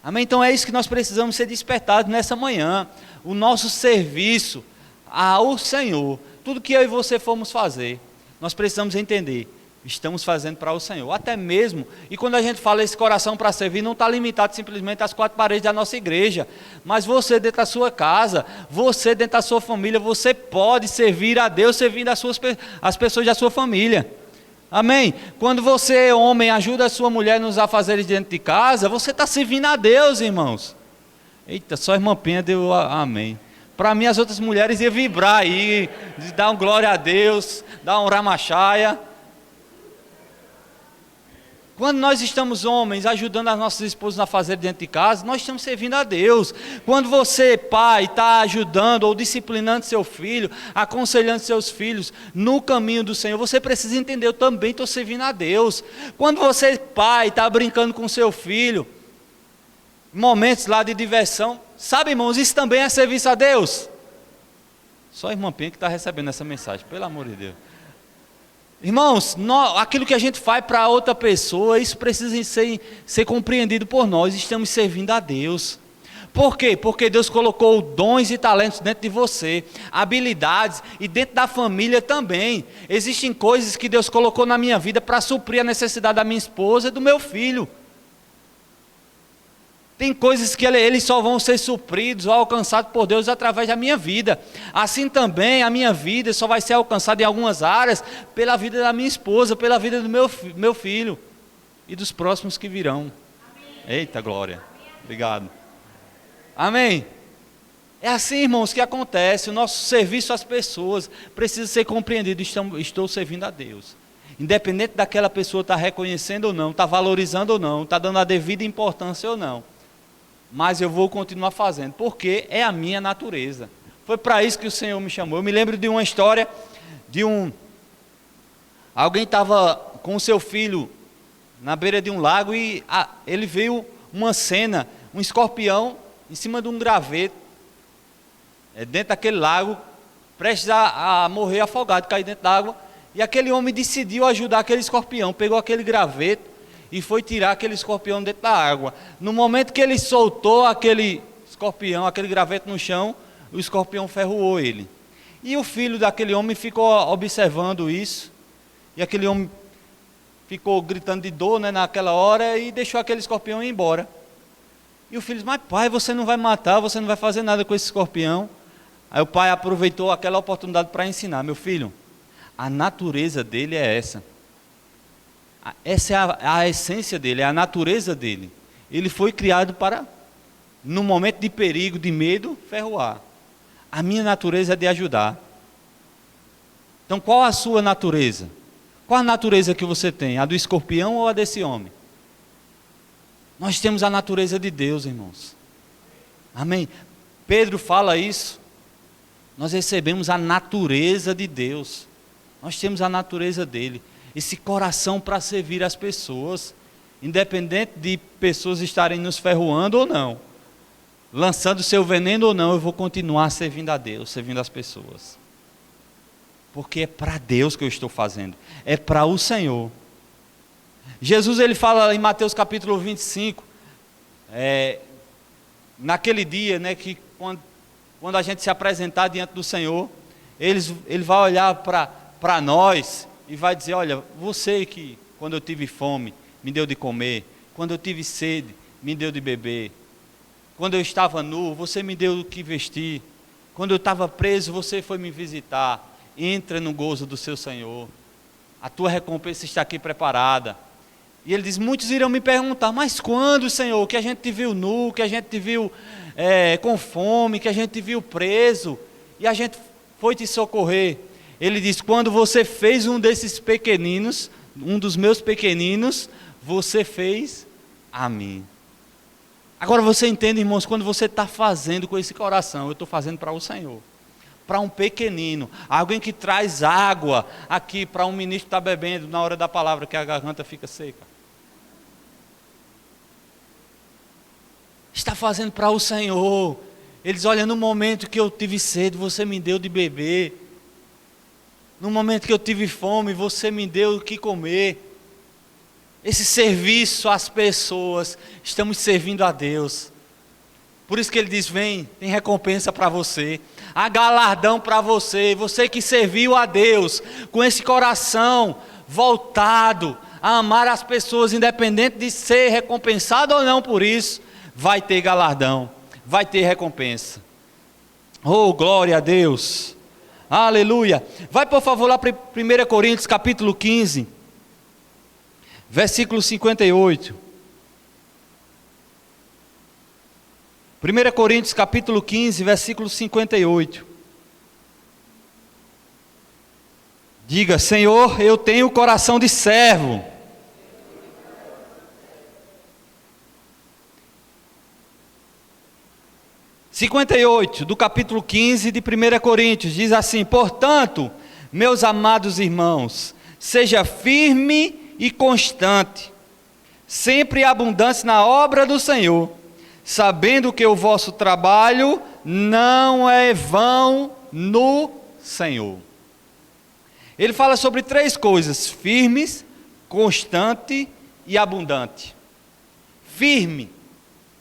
Amém? Então é isso que nós precisamos ser despertados nessa manhã, o nosso serviço ao Senhor, tudo que eu e você formos fazer, nós precisamos entender, estamos fazendo para o Senhor, até mesmo, e quando a gente fala esse coração para servir, não está limitado simplesmente às 4 paredes da nossa igreja, mas você dentro da sua casa, você dentro da sua família, você pode servir a Deus, servindo as pessoas da sua família. Amém? Quando você, homem, ajuda a sua mulher nos afazeres dentro de casa, você está servindo a Deus, irmãos. Eita, só a irmã Penha deu amém. Para mim as outras mulheres iam vibrar aí, dar um glória a Deus, dar um ramachaia. Quando nós estamos homens ajudando as nossas esposas a fazer dentro de casa, nós estamos servindo a Deus. Quando você, pai, está ajudando ou disciplinando seu filho, aconselhando seus filhos no caminho do Senhor, você precisa entender, eu também estou servindo a Deus. Quando você, pai, está brincando com seu filho, momentos lá de diversão, sabe, irmãos, isso também é serviço a Deus. Só a irmã Penha que está recebendo essa mensagem, pelo amor de Deus. Irmãos, aquilo que a gente faz para outra pessoa, isso precisa ser compreendido por nós, estamos servindo a Deus. Por quê? Porque Deus colocou dons e talentos dentro de você, habilidades, e dentro da família também. Existem coisas que Deus colocou na minha vida para suprir a necessidade da minha esposa e do meu filho. Tem coisas que eles só vão ser supridos ou alcançados por Deus através da minha vida. Assim também a minha vida só vai ser alcançada em algumas áreas pela vida da minha esposa, pela vida do meu filho e dos próximos que virão. Amém. Eita glória, obrigado. Amém. É assim, irmãos, que acontece. O nosso serviço às pessoas precisa ser compreendido. Estou servindo a Deus. Independente daquela pessoa estar reconhecendo ou não, estar valorizando ou não, estar dando a devida importância ou não. Mas eu vou continuar fazendo, porque é a minha natureza. Foi para isso que o Senhor me chamou. Eu me lembro de uma história de alguém estava com o seu filho na beira de um lago e ele viu uma cena, um escorpião em cima de um graveto, dentro daquele lago, prestes a morrer afogado, cair dentro d'água. E aquele homem decidiu ajudar aquele escorpião, pegou aquele graveto e foi tirar aquele escorpião dentro da água. No momento que ele soltou aquele escorpião, aquele graveto no chão, o escorpião ferroou ele. E o filho daquele homem ficou observando isso, e aquele homem ficou gritando de dor, naquela hora, e deixou aquele escorpião ir embora. E o filho disse, mas pai, você não vai matar, você não vai fazer nada com esse escorpião. Aí o pai aproveitou aquela oportunidade para ensinar, meu filho, a natureza dele é essa. Essa é a essência dele, é a natureza dele. Ele foi criado para, no momento de perigo, de medo, ferroar. A minha natureza é de ajudar. Então qual a sua natureza? Qual a natureza que você tem? A do escorpião ou a desse homem? Nós temos a natureza de Deus, irmãos. Amém? Pedro fala isso. Nós recebemos a natureza de Deus. Nós temos a natureza dele. Esse coração para servir as pessoas. Independente de pessoas estarem nos ferroando ou não. Lançando seu veneno ou não, eu vou continuar servindo a Deus, servindo as pessoas. Porque é para Deus que eu estou fazendo. É para o Senhor. Jesus, ele fala em Mateus capítulo 25, naquele dia, né, que quando a gente se apresentar diante do Senhor, ele vai olhar para nós e vai dizer, olha, você que quando eu tive fome, me deu de comer, quando eu tive sede, me deu de beber, quando eu estava nu, você me deu o que vestir, quando eu estava preso, você foi me visitar. Entra no gozo do seu Senhor, a tua recompensa está aqui preparada. E ele diz, muitos irão me perguntar, mas quando, Senhor, que a gente te viu nu, que a gente te viu com fome, que a gente te viu preso, e a gente foi te socorrer? Ele diz, quando você fez um desses pequeninos, um dos meus pequeninos, você fez a mim. Agora você entende, irmãos, quando você está fazendo com esse coração, eu estou fazendo para o Senhor. Para um pequenino, alguém que traz água aqui para um ministro que está bebendo na hora da palavra, que a garganta fica seca. Está fazendo para o Senhor. Eles olham, no momento que eu tive sede, você me deu de beber. No momento que eu tive fome, você me deu o que comer. Esse serviço às pessoas, estamos servindo a Deus. Por isso que ele diz, vem, tem recompensa para você, há galardão para você, você que serviu a Deus, com esse coração voltado a amar as pessoas, independente de ser recompensado ou não por isso, vai ter galardão, vai ter recompensa. Oh, glória a Deus, aleluia. Vai por favor lá para 1 Coríntios capítulo 15, versículo 58. 1 Coríntios capítulo 15, versículo 58. Diga, Senhor, eu tenho o coração de servo. Do capítulo 15 de 1 Coríntios, diz assim, portanto, meus amados irmãos, seja firme e constante, sempre abundante na obra do Senhor, sabendo que o vosso trabalho não é vão no Senhor. Ele fala sobre três coisas, firmes, constante e abundante. Firme,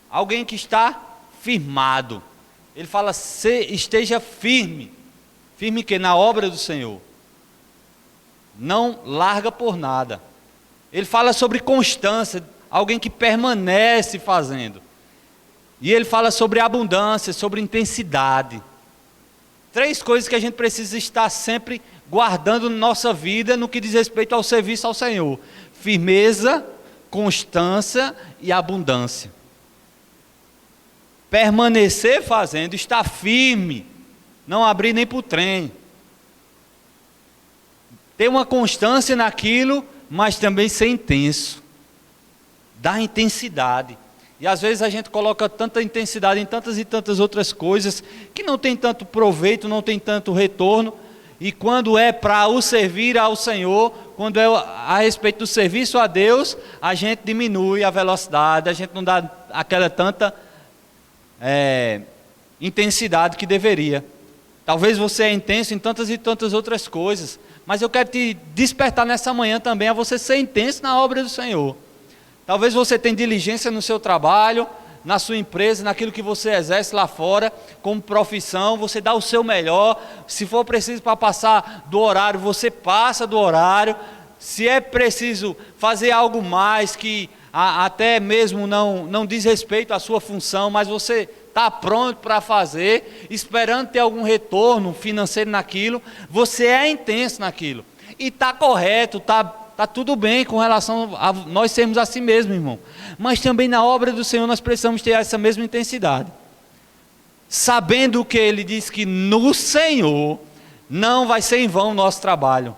alguém que está firmado. Ele fala, esteja firme. Firme que na obra do Senhor. Não larga por nada. Ele fala sobre constância, alguém que permanece fazendo. E ele fala sobre abundância, sobre intensidade. Três coisas que a gente precisa estar sempre guardando na nossa vida no que diz respeito ao serviço ao Senhor. Firmeza, constância e abundância. Permanecer fazendo, estar firme, não abrir nem para o trem. Ter uma constância naquilo, mas também ser intenso. Dar intensidade. E às vezes a gente coloca tanta intensidade em tantas e tantas outras coisas, que não tem tanto proveito, não tem tanto retorno, e quando é para o servir ao Senhor, quando é a respeito do serviço a Deus, a gente diminui a velocidade, a gente não dá aquela tanta intensidade que deveria. Talvez você é intenso em tantas e tantas outras coisas, mas eu quero te despertar nessa manhã também a você ser intenso na obra do Senhor. Talvez você tenha diligência no seu trabalho, na sua empresa, naquilo que você exerce lá fora, como profissão, você dá o seu melhor. Se for preciso para passar do horário, você passa do horário. Se é preciso fazer algo mais que até mesmo não diz respeito à sua função, mas você está pronto para fazer, esperando ter algum retorno financeiro naquilo, você é intenso naquilo. E está correto, está tudo bem com relação a nós sermos assim mesmo, irmão. Mas também na obra do Senhor nós precisamos ter essa mesma intensidade. Sabendo que Ele diz que no Senhor Não vai ser em vão o nosso trabalho.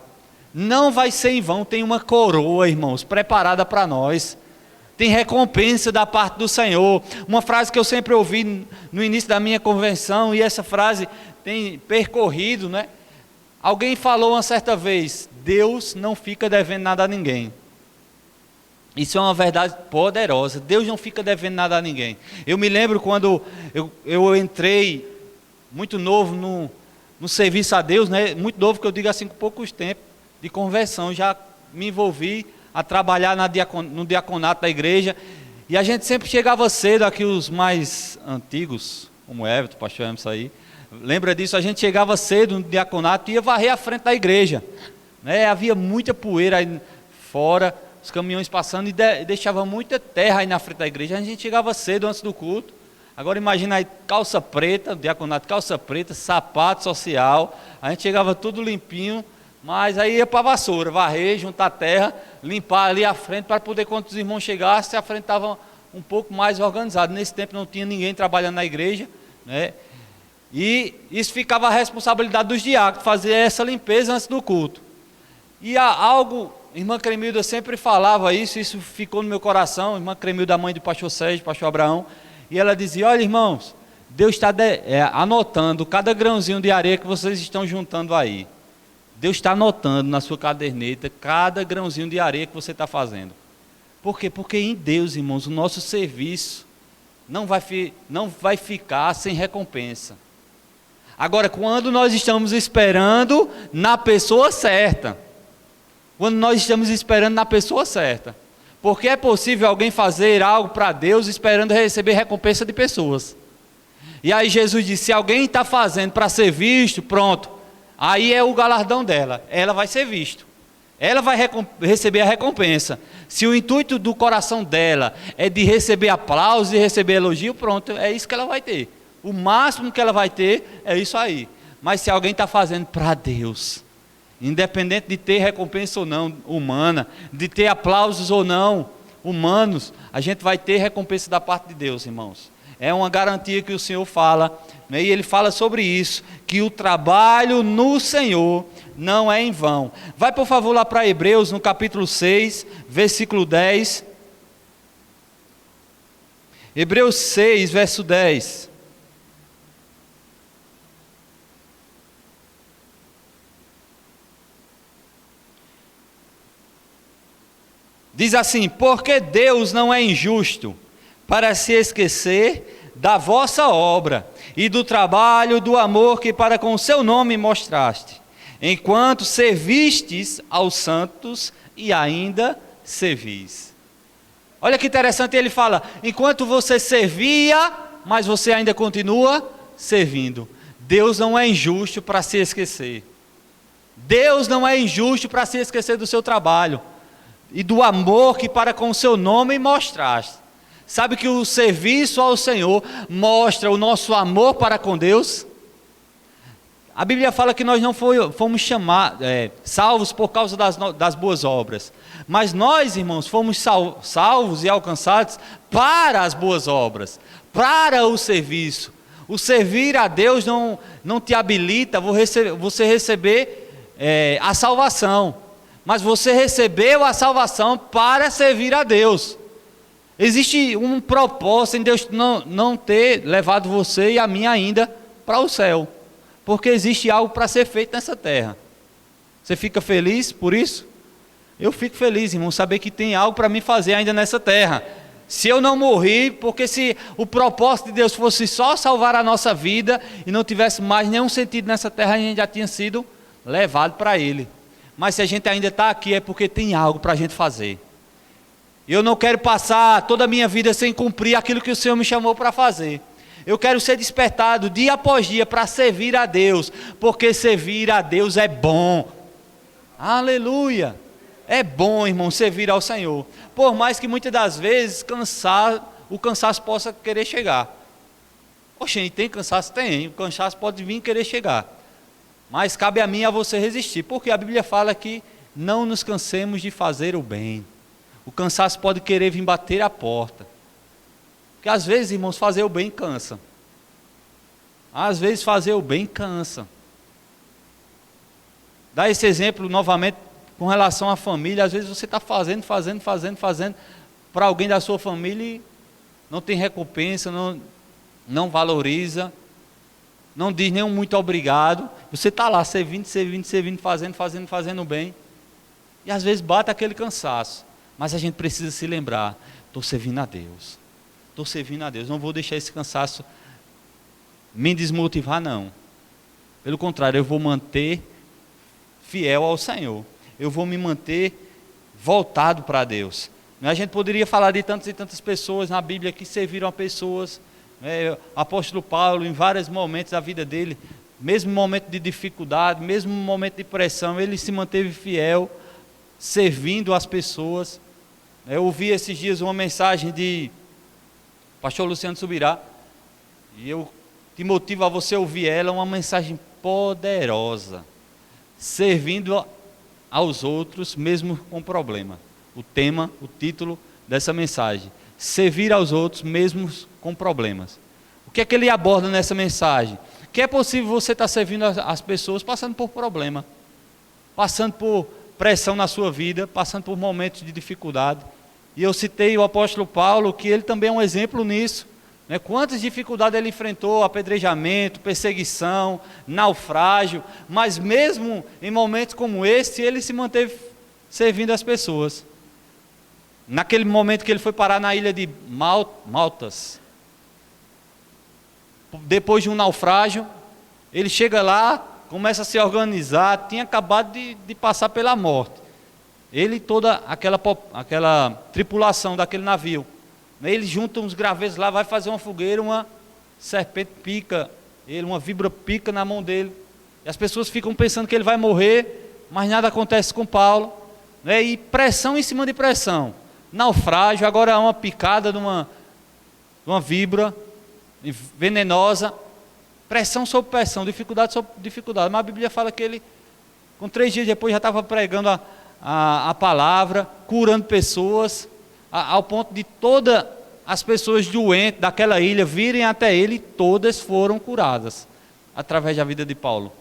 Não vai ser em vão. Tem uma coroa, irmãos, preparada para nós. Tem recompensa da parte do Senhor. Uma frase que eu sempre ouvi no início da minha convenção, e essa frase tem percorrido, né? Alguém falou uma certa vez: Deus não fica devendo nada a ninguém. Isso é uma verdade poderosa. Deus não fica devendo nada a ninguém. Eu me lembro quando eu entrei muito novo no serviço a Deus, né? Muito novo, que eu digo assim, com poucos tempos de conversão. Já me envolvi a trabalhar no diaconato da igreja. E a gente sempre chegava cedo, aqui os mais antigos, como Everton, pastor Emerson aí, lembra disso? A gente chegava cedo no diaconato e ia varrer a frente da igreja, né? Havia muita poeira aí fora, os caminhões passando, e deixava muita terra aí na frente da igreja. A gente chegava cedo antes do culto. Agora imagina aí, calça preta, diaconato, calça preta, sapato social. A gente chegava tudo limpinho, mas aí ia para a vassoura, varrer, juntar terra, limpar ali a frente, para poder, quando os irmãos chegassem, a frente estava um pouco mais organizada. Nesse tempo não tinha ninguém trabalhando na igreja, né? E isso ficava a responsabilidade dos diáconos, fazer essa limpeza antes do culto. E há algo, irmã Cremilda sempre falava isso ficou no meu coração. Irmã Cremilda, a mãe do pastor Sérgio, pastor Abraão, e ela dizia: olha, irmãos, Deus está anotando cada grãozinho de areia que vocês estão juntando aí. Deus está anotando na sua caderneta cada grãozinho de areia que você está fazendo. Por quê? Porque em Deus, irmãos, o nosso serviço não vai ficar sem recompensa. Agora, quando nós estamos esperando na pessoa certa, porque é possível alguém fazer algo para Deus esperando receber recompensa de pessoas. E aí Jesus disse: se alguém está fazendo para ser visto, pronto, aí é o galardão dela, ela vai ser visto, ela vai receber a recompensa. Se o intuito do coração dela é de receber aplausos e receber elogio, pronto, é isso que ela vai ter. O máximo que ela vai ter é isso aí. Mas se alguém está fazendo para Deus, independente de ter recompensa ou não humana, de ter aplausos ou não humanos, a gente vai ter recompensa da parte de Deus, irmãos. É uma garantia que o Senhor fala, né? E Ele fala sobre isso, que o trabalho no Senhor não é em vão. Vai, por favor, lá para Hebreus, no capítulo 6, versículo 10. Hebreus 6, verso 10. Diz assim: porque Deus não é injusto para se esquecer da vossa obra e do trabalho, do amor que para com o seu nome mostraste, enquanto servistes aos santos e ainda servis. Olha que interessante, ele fala: enquanto você servia, mas você ainda continua servindo. Deus não é injusto para se esquecer. Deus não é injusto para se esquecer do seu trabalho e do amor que para com o seu nome mostraste. Sabe que o serviço ao Senhor mostra o nosso amor para com Deus? A Bíblia fala que nós não fomos salvos por causa das boas obras, mas nós, irmãos, fomos salvos e alcançados para as boas obras, para o serviço. O servir a Deus não te habilita você receber a salvação, mas você recebeu a salvação para servir a Deus. Existe um propósito em Deus não ter levado você e a mim ainda para o céu, porque existe algo para ser feito nessa terra. Você fica feliz por isso? Eu fico feliz, irmão, saber que tem algo para mim fazer ainda nessa terra. Se eu não morri, porque se o propósito de Deus fosse só salvar a nossa vida e não tivesse mais nenhum sentido nessa terra, a gente já tinha sido levado para Ele. Mas se a gente ainda está aqui, é porque tem algo para a gente fazer. Eu não quero passar toda a minha vida sem cumprir aquilo que o Senhor me chamou para fazer. Eu quero ser despertado dia após dia para servir a Deus, porque servir a Deus é bom. Aleluia! É bom, irmão, servir ao Senhor. Por mais que muitas das vezes o cansaço possa querer chegar. Oxe, tem cansaço? Tem. O cansaço pode vir querer chegar. Mas cabe a mim e a você resistir, porque a Bíblia fala que não nos cansemos de fazer o bem. O cansaço pode querer vir bater a porta. Porque às vezes, irmãos, fazer o bem cansa. Às vezes fazer o bem cansa. dar esse exemplo novamente com relação à família. Às vezes você está fazendo para alguém da sua família e não tem recompensa, não valoriza, não diz nem um muito obrigado. Você está lá servindo, fazendo bem. E às vezes bate aquele cansaço. Mas a gente precisa se lembrar, estou servindo a Deus. Não vou deixar esse cansaço me desmotivar, não. Pelo contrário, eu vou manter fiel ao Senhor. Eu vou me manter voltado para Deus. A gente poderia falar de tantas e tantas pessoas na Bíblia que serviram a pessoas. O apóstolo Paulo, em vários momentos da vida dele, mesmo momento de dificuldade, mesmo momento de pressão, ele se manteve fiel, servindo as pessoas. Eu ouvi esses dias uma mensagem de pastor Luciano Subirá, e eu te motivo a você ouvir ela, uma mensagem poderosa, servindo aos outros mesmo com problema. O tema, o título dessa mensagem: servir aos outros mesmo com problemas. O que é que ele aborda nessa mensagem? Que é possível você estar servindo as pessoas passando por problema, passando por pressão na sua vida, passando por momentos de dificuldade. E eu citei o apóstolo Paulo, que ele também é um exemplo nisso. Quantas dificuldades ele enfrentou: apedrejamento, perseguição, naufrágio, mas mesmo em momentos como esse, ele se manteve servindo as pessoas. Naquele momento que ele foi parar na ilha de Maltas, depois de um naufrágio, ele chega lá, começa a se organizar, tinha acabado de passar pela morte. Ele e toda aquela tripulação daquele navio. Ele junta uns gravetos lá, vai fazer uma fogueira, uma serpente pica ele, uma víbora pica na mão dele. E as pessoas ficam pensando que ele vai morrer, mas nada acontece com Paulo. E pressão em cima de pressão. Naufrágio, agora uma picada de uma víbora venenosa. Pressão sobre pressão, dificuldade sobre dificuldade. Mas a Bíblia fala que ele, com 3 dias depois, já estava pregando a palavra, curando pessoas, ao ponto de todas as pessoas doentes daquela ilha virem até ele, e todas foram curadas através da vida de Paulo.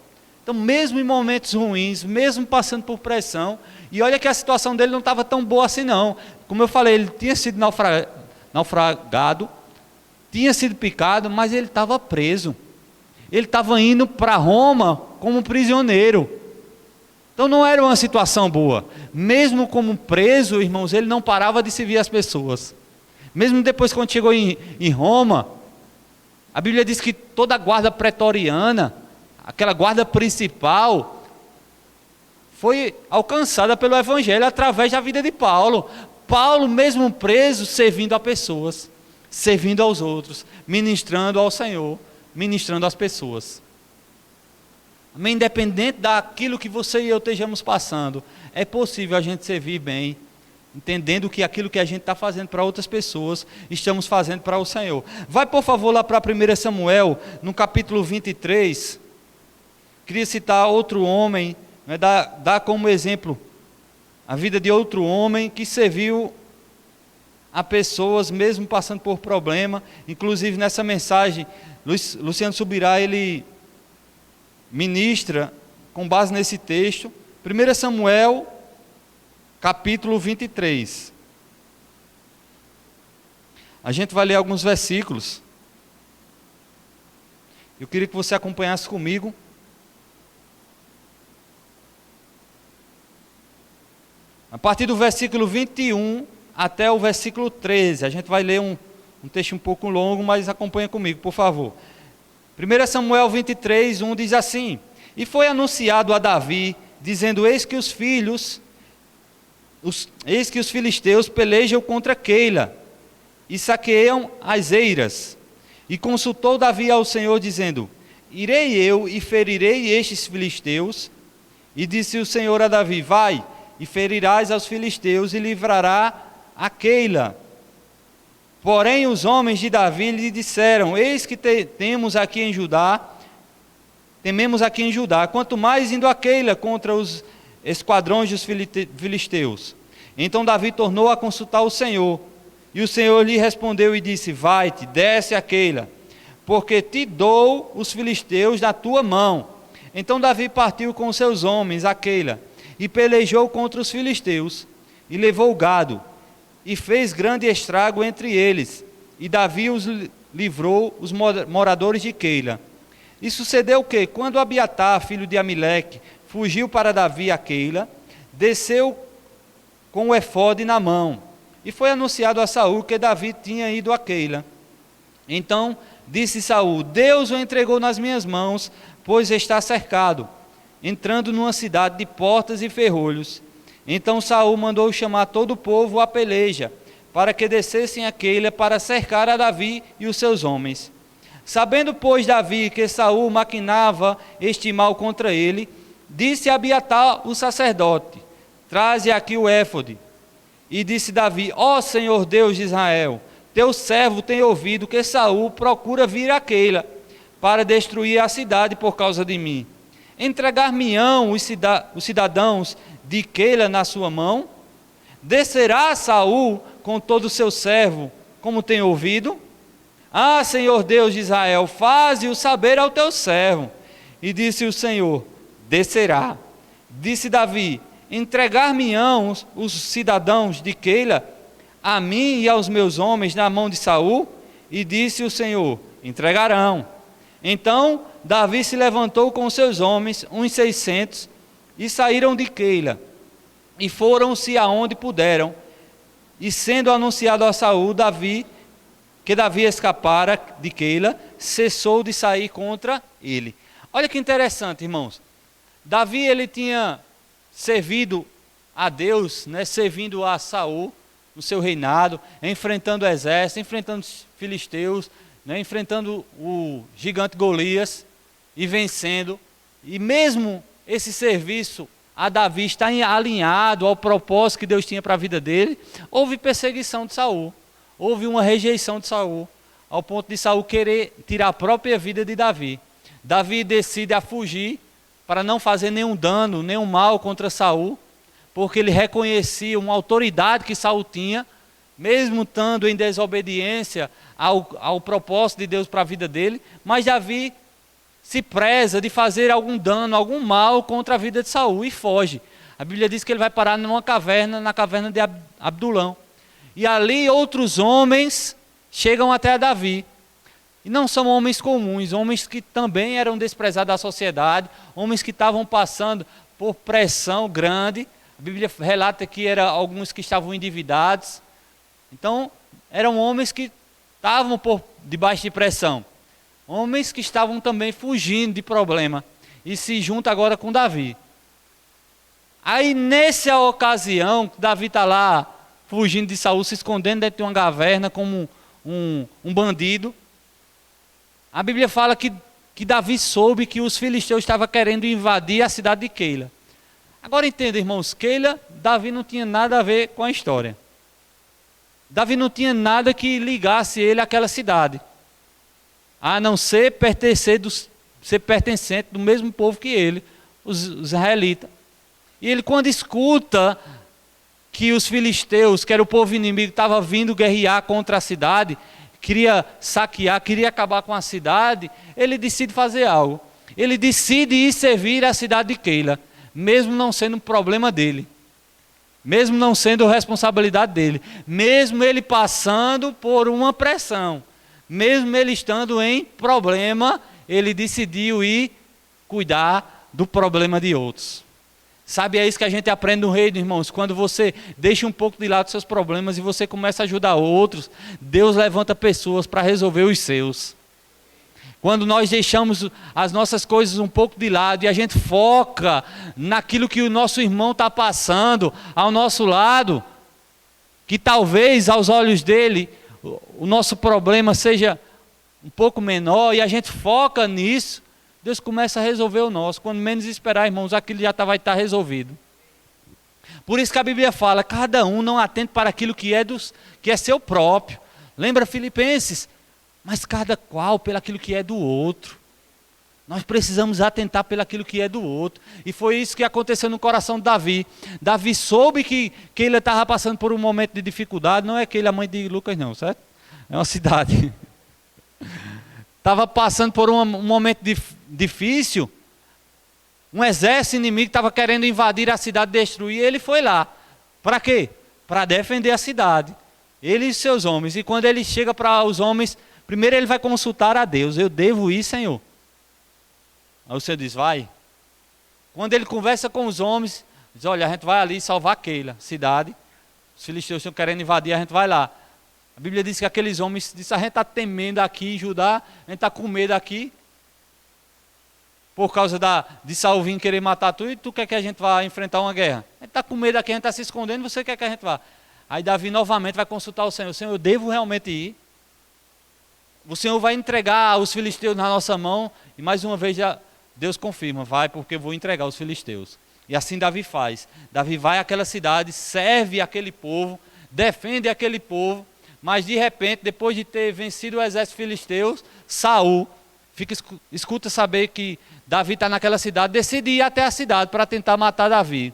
Então, mesmo em momentos ruins, mesmo passando por pressão, e olha que a situação dele não estava tão boa assim não. Como eu falei, ele tinha sido naufragado, tinha sido picado, mas ele estava preso. Ele estava indo para Roma como prisioneiro. Então não era uma situação boa. Mesmo como preso, irmãos, ele não parava de servir as pessoas. Mesmo depois, quando chegou em Roma, a Bíblia diz que toda a guarda pretoriana, aquela guarda principal, foi alcançada pelo Evangelho através da vida de Paulo. Paulo, mesmo preso, servindo a pessoas, servindo aos outros, ministrando ao Senhor, ministrando às pessoas. Amém? Independente daquilo que você e eu estejamos passando, é possível a gente servir bem, entendendo que aquilo que a gente está fazendo para outras pessoas, estamos fazendo para o Senhor. Vai, por favor, lá para 1 Samuel, no capítulo 23. Queria citar outro homem, dar como exemplo a vida de outro homem que serviu a pessoas, mesmo passando por problema. Inclusive nessa mensagem, Luciano Subirá, ele ministra com base nesse texto, 1 Samuel, capítulo 23. A gente vai ler alguns versículos. Eu queria que você acompanhasse comigo. A partir do versículo 21 até o versículo 13. A gente vai ler um texto um pouco longo, mas acompanha comigo, por favor. 1 Samuel 23, 1 diz assim: E foi anunciado a Davi, dizendo: Eis que os filisteus pelejam contra Keila, e saqueiam as eiras. E consultou Davi ao Senhor, dizendo: Irei eu e ferirei estes filisteus? E disse o Senhor a Davi: Vai, e ferirás aos filisteus, e livrará a Keila. Porém os homens de Davi lhe disseram: Eis que tememos aqui em Judá, quanto mais indo a Keila contra os esquadrões dos filisteus. Então Davi tornou a consultar o Senhor, e o Senhor lhe respondeu e disse: Vai-te, desce a Keila, porque te dou os filisteus na tua mão. Então Davi partiu com seus homens a Keila, e pelejou contra os filisteus, e levou o gado, e fez grande estrago entre eles, e Davi os livrou, os moradores de Keila. E sucedeu que, quando Abiatar, filho de Amileque, fugiu para Davi a Keila, desceu com o efode na mão, e foi anunciado a Saul que Davi tinha ido a Keila. Então disse Saul: Deus o entregou nas minhas mãos, pois está cercado, entrando numa cidade de portas e ferrolhos. Então Saul mandou chamar todo o povo à peleja, para que descessem a Keila para cercar a Davi e os seus homens. Sabendo, pois, Davi que Saul maquinava este mal contra ele, disse a Abiatar o sacerdote: Traze aqui o éfode. E disse Davi: Ó Senhor Deus de Israel, teu servo tem ouvido que Saul procura vir a Keila para destruir a cidade por causa de mim. Entregar-me-ão os cidadãos de Keila na sua mão? Descerá Saul com todo o seu servo, como tem ouvido? Ah, Senhor Deus de Israel, faze-o saber ao teu servo. E disse o Senhor: Descerá. Disse Davi: Entregar-me-ão os cidadãos de Keila a mim e aos meus homens na mão de Saul? E disse o Senhor: Entregarão. Então Davi se levantou com seus homens, uns 600, e saíram de Keila, e foram-se aonde puderam. E sendo anunciado a Saul que Davi escapara de Keila, cessou de sair contra ele. Olha que interessante, irmãos. Davi, ele tinha servido a Deus, né, servindo a Saul no seu reinado, enfrentando o exército, enfrentando os filisteus, né, enfrentando o gigante Golias e vencendo. E mesmo esse serviço a Davi está alinhado ao propósito que Deus tinha para a vida dele, houve perseguição de Saul, houve uma rejeição de Saul, ao ponto de Saul querer tirar a própria vida de Davi. Davi decide a fugir para não fazer nenhum dano, nenhum mal contra Saul, porque ele reconhecia uma autoridade que Saul tinha, mesmo estando em desobediência ao propósito de Deus para a vida dele. Mas Davi se preza de fazer algum dano, algum mal contra a vida de Saul e foge. A Bíblia diz que ele vai parar numa caverna, na caverna de Abdulão. E ali outros homens chegam até a Davi. E não são homens comuns, homens que também eram desprezados da sociedade, homens que estavam passando por pressão grande. A Bíblia relata que eram alguns que estavam endividados. Então, eram homens que estavam debaixo de pressão. Homens que estavam também fugindo de problema. E se junta agora com Davi. Aí, nessa ocasião, Davi está lá, fugindo de Saul, se escondendo dentro de uma caverna como um bandido. A Bíblia fala que Davi soube que os filisteus estavam querendo invadir a cidade de Keila. Agora entenda, irmãos, Keila, Davi não tinha nada a ver com a história. Davi não tinha nada que ligasse ele àquela cidade, a não ser ser pertencente do mesmo povo que ele, os israelitas. E ele, quando escuta que os filisteus, que era o povo inimigo, estava vindo guerrear contra a cidade, queria saquear, queria acabar com a cidade, ele decide fazer algo. Ele decide ir servir a cidade de Keila, mesmo não sendo um problema dele, mesmo não sendo responsabilidade dele, mesmo ele passando por uma pressão, mesmo ele estando em problema, ele decidiu ir cuidar do problema de outros. Sabe, é isso que a gente aprende no reino, irmãos. Quando você deixa um pouco de lado seus problemas e você começa a ajudar outros, Deus levanta pessoas para resolver os seus. Quando nós deixamos as nossas coisas um pouco de lado e a gente foca naquilo que o nosso irmão está passando ao nosso lado, que talvez aos olhos dele o nosso problema seja um pouco menor, e a gente foca nisso, Deus começa a resolver o nosso. Quando menos esperar, irmãos, aquilo já vai estar resolvido. Por isso que a Bíblia fala: cada um não atente para aquilo que é seu próprio. Lembra Filipenses? Mas cada qual pelaquilo que é do outro. Nós precisamos atentar pelaquilo que é do outro. E foi isso que aconteceu no coração de Davi. Davi soube que ele estava passando por um momento de dificuldade. Não é que ele é a mãe de Lucas não, certo? É uma cidade. Estava passando por um momento difícil. Um exército inimigo estava querendo invadir a cidade, destruir, ele foi lá. Para quê? Para defender a cidade. Ele e seus homens. E quando ele chega para os homens, primeiro ele vai consultar a Deus. Eu devo ir, Senhor? Aí o Senhor diz, vai. Quando ele conversa com os homens, diz, olha, a gente vai ali salvar aquela cidade. Os filisteus estão querendo invadir, a gente vai lá. A Bíblia diz que aqueles homens disseram, a gente está temendo aqui em Judá, a gente está com medo aqui. Por causa de Saul vir querer matar tu, e tu quer que a gente vá enfrentar uma guerra. A gente está com medo aqui, a gente está se escondendo, você quer que a gente vá. Aí Davi novamente vai consultar o Senhor. Senhor, eu devo realmente ir? O Senhor vai entregar os filisteus na nossa mão? E mais uma vez Deus confirma, vai, porque eu vou entregar os filisteus. E assim Davi faz. Davi vai àquela cidade, serve aquele povo, defende aquele povo, mas de repente, depois de ter vencido o exército filisteu, Saul escuta saber que Davi está naquela cidade, decide ir até a cidade para tentar matar Davi.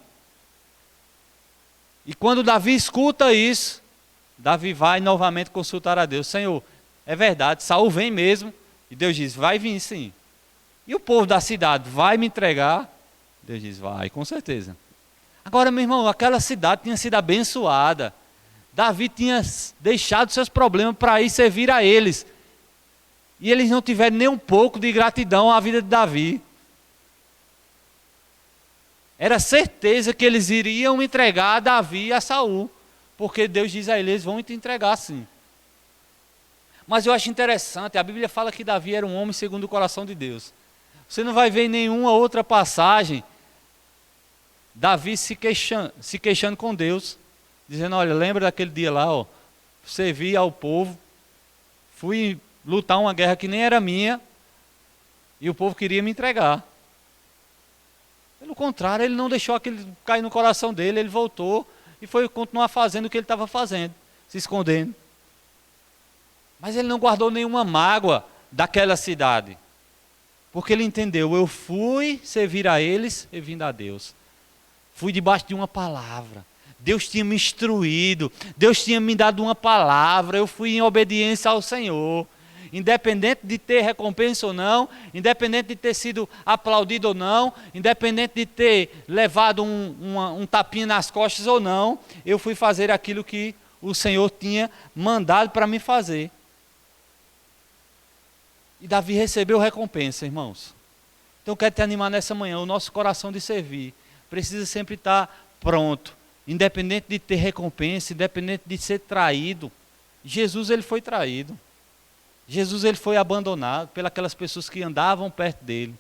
E quando Davi escuta isso, Davi vai novamente consultar a Deus. Senhor, é verdade, Saul vem mesmo. E Deus diz, vai vir sim. E o povo da cidade vai me entregar? Deus diz, vai, com certeza. Agora, meu irmão, aquela cidade tinha sido abençoada. Davi tinha deixado seus problemas para ir servir a eles. E eles não tiveram nem um pouco de gratidão à vida de Davi. Era certeza que eles iriam entregar Davi a Saul, porque Deus diz a eles, vão te entregar sim. Mas eu acho interessante, a Bíblia fala que Davi era um homem segundo o coração de Deus. Você não vai ver em nenhuma outra passagem Davi se queixando com Deus, dizendo, olha, lembra daquele dia lá, ó, servi ao povo, fui lutar uma guerra que nem era minha, e o povo queria me entregar. Pelo contrário, ele não deixou aquilo cair no coração dele, ele voltou e foi continuar fazendo o que ele estava fazendo, se escondendo. Mas ele não guardou nenhuma mágoa daquela cidade, porque ele entendeu, eu fui servir a eles e vindo a Deus. Fui debaixo de uma palavra. Deus tinha me instruído, Deus tinha me dado uma palavra, eu fui em obediência ao Senhor. Independente de ter recompensa ou não, independente de ter sido aplaudido ou não, independente de ter levado um tapinha nas costas ou não, eu fui fazer aquilo que o Senhor tinha mandado para me fazer. E Davi recebeu recompensa, irmãos. Então eu quero te animar nessa manhã, o nosso coração de servir precisa sempre estar pronto, independente de ter recompensa, independente de ser traído. Jesus, ele foi traído. Jesus, ele foi abandonado pelas pessoas que andavam perto dele.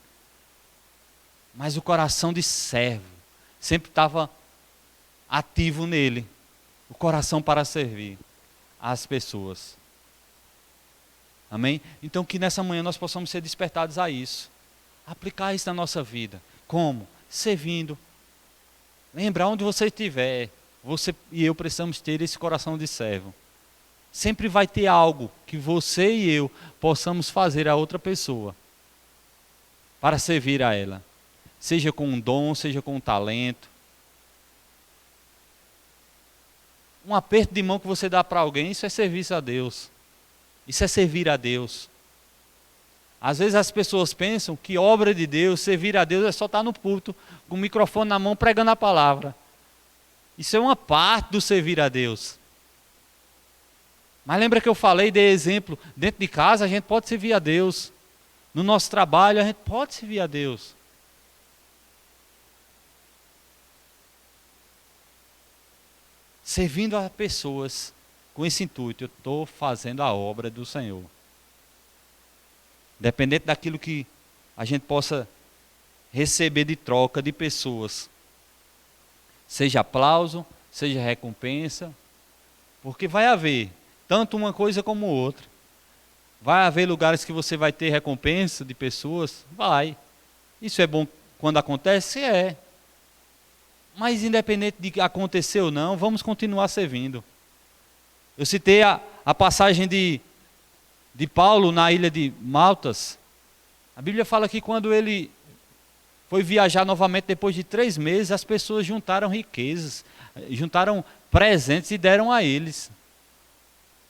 Mas o coração de servo sempre estava ativo nele. O coração para servir as pessoas. Amém? Então que nessa manhã nós possamos ser despertados a isso. Aplicar isso na nossa vida. Como? Servindo. Lembra, onde você estiver, você e eu precisamos ter esse coração de servo. Sempre vai ter algo que você e eu possamos fazer a outra pessoa para servir a ela. Seja com um dom, seja com um talento. Um aperto de mão que você dá para alguém, isso é serviço a Deus. Isso é servir a Deus. Às vezes as pessoas pensam que obra de Deus, servir a Deus é só estar no púlpito, com o microfone na mão, pregando a palavra. Isso é uma parte do servir a Deus. Mas lembra que eu falei de exemplo, dentro de casa a gente pode servir a Deus. No nosso trabalho a gente pode servir a Deus. Servindo a pessoas com esse intuito, eu estou fazendo a obra do Senhor. Independente daquilo que a gente possa receber de troca de pessoas. Seja aplauso, seja recompensa, porque vai haver tanto uma coisa como outra. Vai haver lugares que você vai ter recompensa de pessoas? Vai. Isso é bom quando acontece? É. Mas independente de acontecer ou não, vamos continuar servindo. Eu citei a passagem de Paulo na ilha de Maltas. A Bíblia fala que quando ele foi viajar novamente depois de 3 meses, as pessoas juntaram riquezas, juntaram presentes e deram a eles.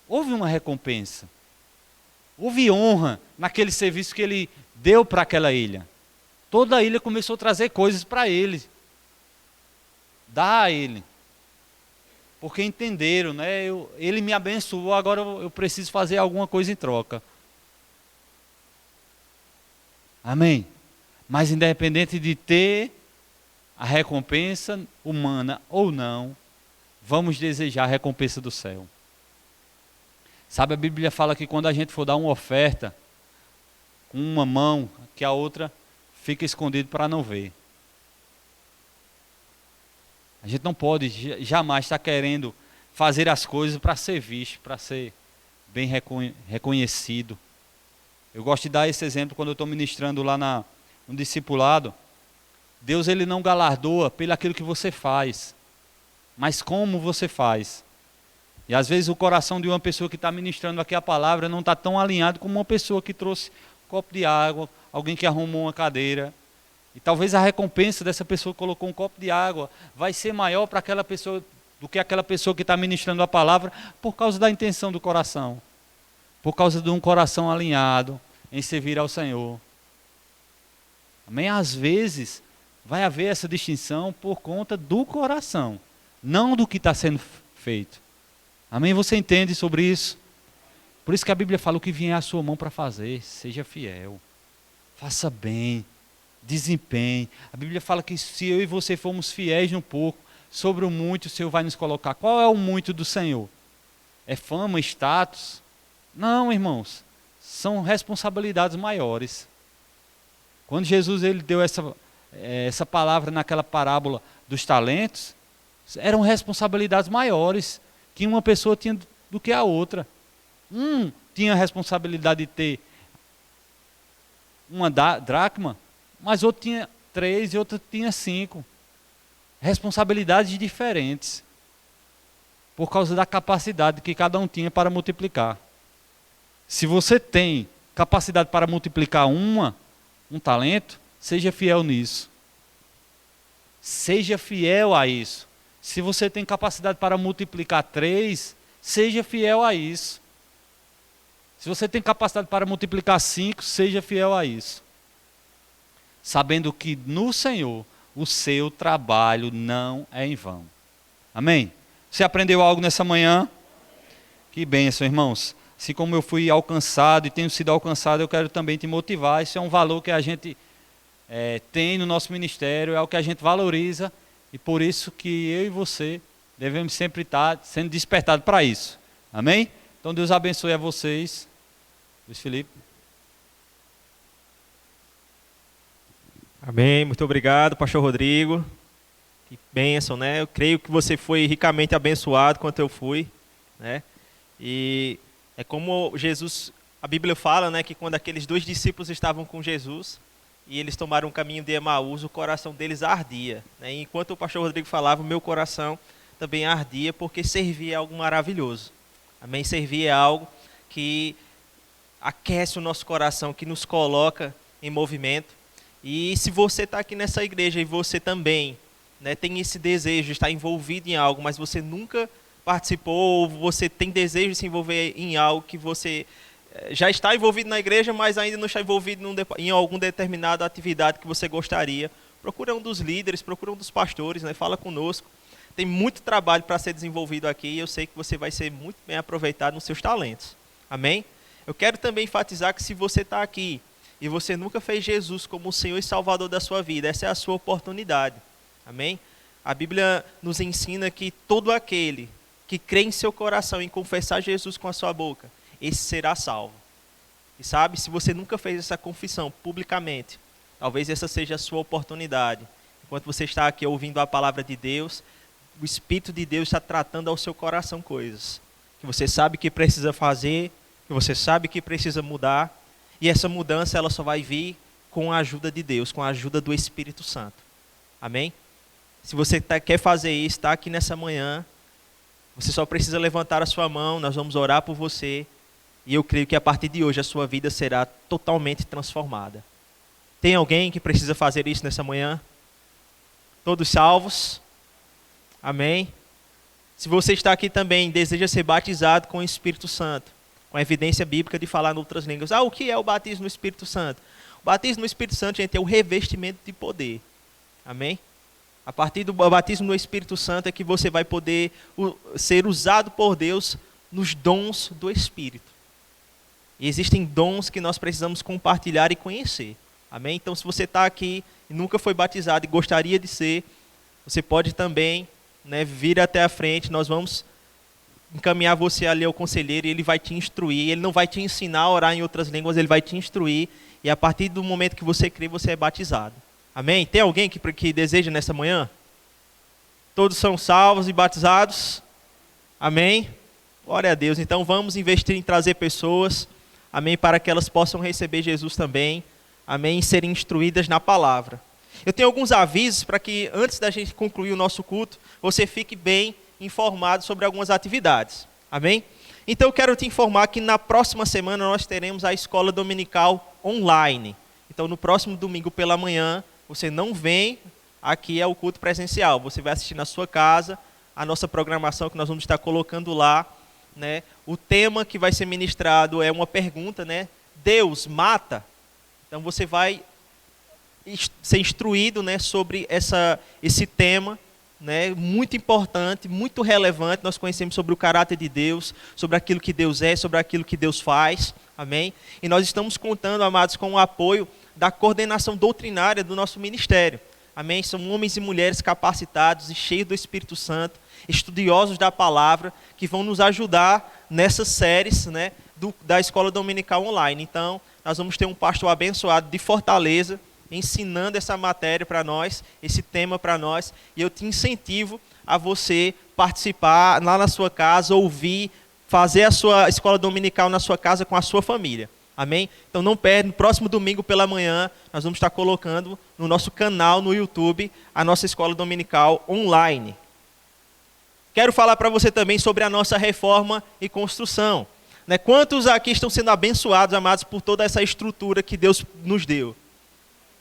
Houve uma recompensa. Houve honra naquele serviço que ele deu para aquela ilha. Toda a ilha começou a trazer coisas para ele. Dar a ele. Porque entenderam, né? Ele me abençoou, agora eu preciso fazer alguma coisa em troca. Amém? Mas independente de ter a recompensa humana ou não, vamos desejar a recompensa do céu. Sabe, a Bíblia fala que quando a gente for dar uma oferta, com uma mão, que a outra fica escondida para não ver. A gente não pode jamais estar querendo fazer as coisas para ser visto, para ser bem reconhecido. Eu gosto de dar esse exemplo quando eu estou ministrando lá no discipulado. Deus, ele não galardoa pelo aquilo que você faz, mas como você faz. E às vezes o coração de uma pessoa que está ministrando aqui a palavra não está tão alinhado como uma pessoa que trouxe um copo de água, alguém que arrumou uma cadeira. E talvez a recompensa dessa pessoa que colocou um copo de água vai ser maior para aquela pessoa do que aquela pessoa que está ministrando a palavra, por causa da intenção do coração, por causa de um coração alinhado em servir ao Senhor. Amém? Às vezes vai haver essa distinção por conta do coração, não do que está sendo feito. Amém? Você entende sobre isso? Por isso que a Bíblia fala: o que vier à sua mão para fazer, seja fiel, faça bem, desempenhe. A Bíblia fala que se eu e você formos fiéis no pouco, sobre o muito o Senhor vai nos colocar. Qual é o muito do Senhor? É fama, status? Não, irmãos, são responsabilidades maiores. Quando Jesus ele deu essa palavra naquela parábola dos talentos, eram responsabilidades maiores que uma pessoa tinha do que a outra. Um tinha a responsabilidade de ter uma dracma, mas outro tinha 3 e outro tinha 5. Responsabilidades diferentes, por causa da capacidade que cada um tinha para multiplicar. Se você tem capacidade para multiplicar um talento, seja fiel nisso. Seja fiel a isso. Se você tem capacidade para multiplicar 3, seja fiel a isso. Se você tem capacidade para multiplicar 5, seja fiel a isso. Sabendo que no Senhor o seu trabalho não é em vão. Amém? Você aprendeu algo nessa manhã? Que bênção, irmãos. Assim como eu fui alcançado e tenho sido alcançado, eu quero também te motivar. Isso é um valor que a gente tem no nosso ministério, é o que a gente valoriza, e por isso que eu e você devemos sempre estar sendo despertados para isso. Amém? Então Deus abençoe a vocês. Luiz Felipe. Amém, muito obrigado, pastor Rodrigo. Que bênção, né? Eu creio que você foi ricamente abençoado quanto eu fui, né? E é como Jesus, a Bíblia fala, né, que quando aqueles 2 discípulos estavam com Jesus e eles tomaram um caminho de Emaús, o coração deles ardia, né? E enquanto o pastor Rodrigo falava, o meu coração também ardia, porque servir é algo maravilhoso. Amém? Servir é algo que aquece o nosso coração, que nos coloca em movimento. E se você está aqui nessa igreja e você também, né, tem esse desejo de estar envolvido em algo, mas você nunca participou, ou você tem desejo de se envolver em algo que você já está envolvido na igreja, mas ainda não está envolvido em alguma determinada atividade que você gostaria, procura um dos líderes, procura um dos pastores, né, fala conosco. Tem muito trabalho para ser desenvolvido aqui e eu sei que você vai ser muito bem aproveitado nos seus talentos. Amém? Eu quero também enfatizar que se você está aqui e você nunca fez Jesus como o Senhor e Salvador da sua vida, essa é a sua oportunidade. Amém? A Bíblia nos ensina que todo aquele que crê em seu coração e confessar Jesus com a sua boca, esse será salvo. E sabe, se você nunca fez essa confissão publicamente, talvez essa seja a sua oportunidade. Enquanto você está aqui ouvindo a palavra de Deus, o Espírito de Deus está tratando ao seu coração coisas que você sabe que precisa fazer, que você sabe que precisa mudar, e essa mudança ela só vai vir com a ajuda de Deus, com a ajuda do Espírito Santo. Amém? Se você quer fazer isso, está aqui nessa manhã, você só precisa levantar a sua mão, nós vamos orar por você, e eu creio que a partir de hoje a sua vida será totalmente transformada. Tem alguém que precisa fazer isso nessa manhã? Todos salvos? Amém? Se você está aqui também e deseja ser batizado com o Espírito Santo, com a evidência bíblica de falar em outras línguas. O que é o batismo no Espírito Santo? O Batismo no Espírito Santo, gente, é o revestimento de poder. Amém? A partir do batismo no Espírito Santo é que você vai poder ser usado por Deus nos dons do Espírito. E existem dons que nós precisamos compartilhar e conhecer. Amém? Então, se você está aqui e nunca foi batizado e gostaria de ser, você pode também, né, vir até a frente. Nós vamos encaminhar você ali ao conselheiro e ele vai te instruir. Ele não vai te ensinar a orar em outras línguas, ele vai te instruir. E a partir do momento que você crê, você é batizado. Amém? Tem alguém que deseja nessa manhã? Todos são salvos e batizados? Amém? Glória a Deus. Então vamos investir em trazer pessoas, amém, para que elas possam receber Jesus também, amém, e serem instruídas na palavra. Eu tenho alguns avisos para que antes da gente concluir o nosso culto, você fique bem informado sobre algumas atividades. Amém? Então eu quero te informar que na próxima semana nós teremos a escola dominical online. Então no próximo domingo pela manhã, você não vem aqui ao culto presencial, você vai assistir na sua casa a nossa programação que nós vamos estar colocando lá, né? O tema que vai ser ministrado é uma pergunta, né? Deus mata? Então você vai ser instruído, né, sobre esse tema, né, muito importante, muito relevante. Nós conhecemos sobre o caráter de Deus, sobre aquilo que Deus é, sobre aquilo que Deus faz. Amém? E nós estamos contando, amados, com o apoio da coordenação doutrinária do nosso ministério. Amém? São homens e mulheres capacitados e cheios do Espírito Santo, estudiosos da palavra, que vão nos ajudar nessas séries, né, da Escola Dominical Online. Então, nós vamos ter um pastor abençoado de Fortaleza, ensinando essa matéria para nós, esse tema para nós. E eu te incentivo a você participar lá na sua casa, ouvir, fazer a sua escola dominical na sua casa com a sua família. Amém? Então não perde, no próximo domingo pela manhã, nós vamos estar colocando no nosso canal no YouTube a nossa escola dominical online. Quero falar para você também sobre a nossa reforma e construção. Né? Quantos aqui estão sendo abençoados, amados, por toda essa estrutura que Deus nos deu?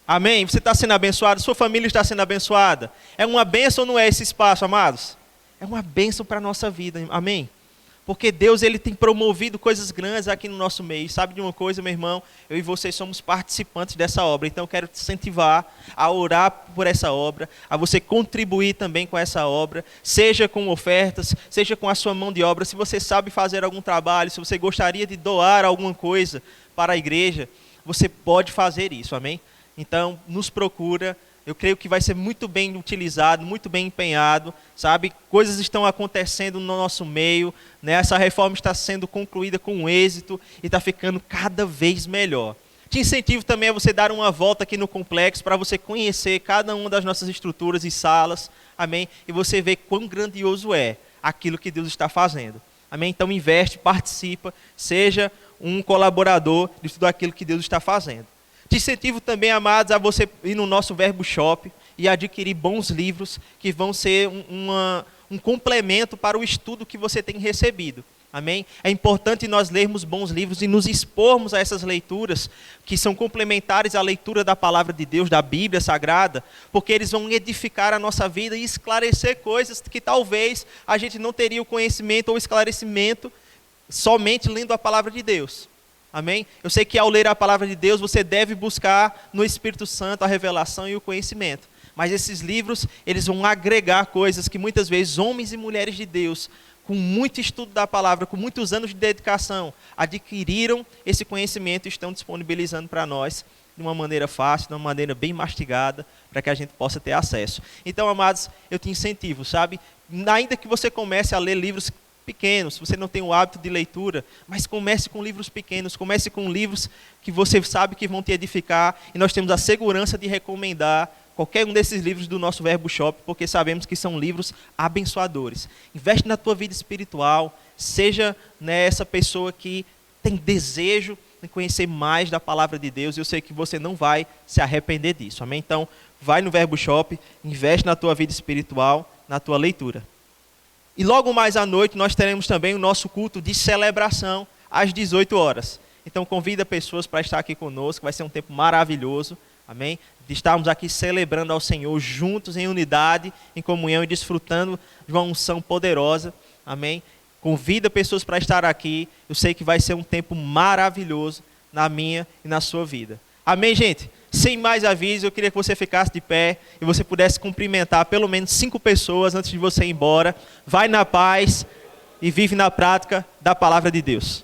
Amém? Você está sendo abençoado? Sua família está sendo abençoada? É uma bênção ou não é esse espaço, amados? É uma bênção para a nossa vida. Amém? Porque Deus, ele tem promovido coisas grandes aqui no nosso meio. Sabe de uma coisa, meu irmão? Eu e você somos participantes dessa obra. Então eu quero te incentivar a orar por essa obra, a você contribuir também com essa obra, seja com ofertas, seja com a sua mão de obra. Se você sabe fazer algum trabalho, se você gostaria de doar alguma coisa para a igreja, você pode fazer isso, amém? Então, nos procura. Eu creio que vai ser muito bem utilizado, muito bem empenhado, sabe? Coisas estão acontecendo no nosso meio, né? Essa reforma está sendo concluída com êxito e está ficando cada vez melhor. Te incentivo também a você dar uma volta aqui no complexo para você conhecer cada uma das nossas estruturas e salas, amém? E você ver quão grandioso é aquilo que Deus está fazendo, amém? Então investe, participa, seja um colaborador de tudo aquilo que Deus está fazendo. Te incentivo também, amados, a você ir no nosso Verbo Shop e adquirir bons livros que vão ser um complemento para o estudo que você tem recebido. Amém? É importante nós lermos bons livros e nos expormos a essas leituras que são complementares à leitura da palavra de Deus, da Bíblia Sagrada, porque eles vão edificar a nossa vida e esclarecer coisas que talvez a gente não teria o conhecimento ou esclarecimento somente lendo a palavra de Deus. Amém? Eu sei que ao ler a palavra de Deus, você deve buscar no Espírito Santo a revelação e o conhecimento. Mas esses livros, eles vão agregar coisas que muitas vezes homens e mulheres de Deus, com muito estudo da palavra, com muitos anos de dedicação, adquiriram esse conhecimento e estão disponibilizando para nós de uma maneira fácil, de uma maneira bem mastigada, para que a gente possa ter acesso. Então, amados, eu te incentivo, sabe? Ainda que você comece a ler livros pequenos, se você não tem o hábito de leitura, mas comece com livros pequenos, comece com livros que você sabe que vão te edificar, e nós temos a segurança de recomendar qualquer um desses livros do nosso Verbo Shop, porque sabemos que são livros abençoadores. Investe na tua vida espiritual, seja, né, essa pessoa que tem desejo de conhecer mais da palavra de Deus, e eu sei que você não vai se arrepender disso, amém? Então, vai no Verbo Shop, investe na tua vida espiritual, na tua leitura. E logo mais à noite nós teremos também o nosso culto de celebração às 18 horas. Então convida pessoas para estar aqui conosco, vai ser um tempo maravilhoso, amém? De estarmos aqui celebrando ao Senhor juntos em unidade, em comunhão e desfrutando de uma unção poderosa, amém? Convida pessoas para estar aqui, eu sei que vai ser um tempo maravilhoso na minha e na sua vida. Amém, gente? Sem mais aviso, eu queria que você ficasse de pé e você pudesse cumprimentar pelo menos 5 pessoas antes de você ir embora. Vai na paz e vive na prática da palavra de Deus.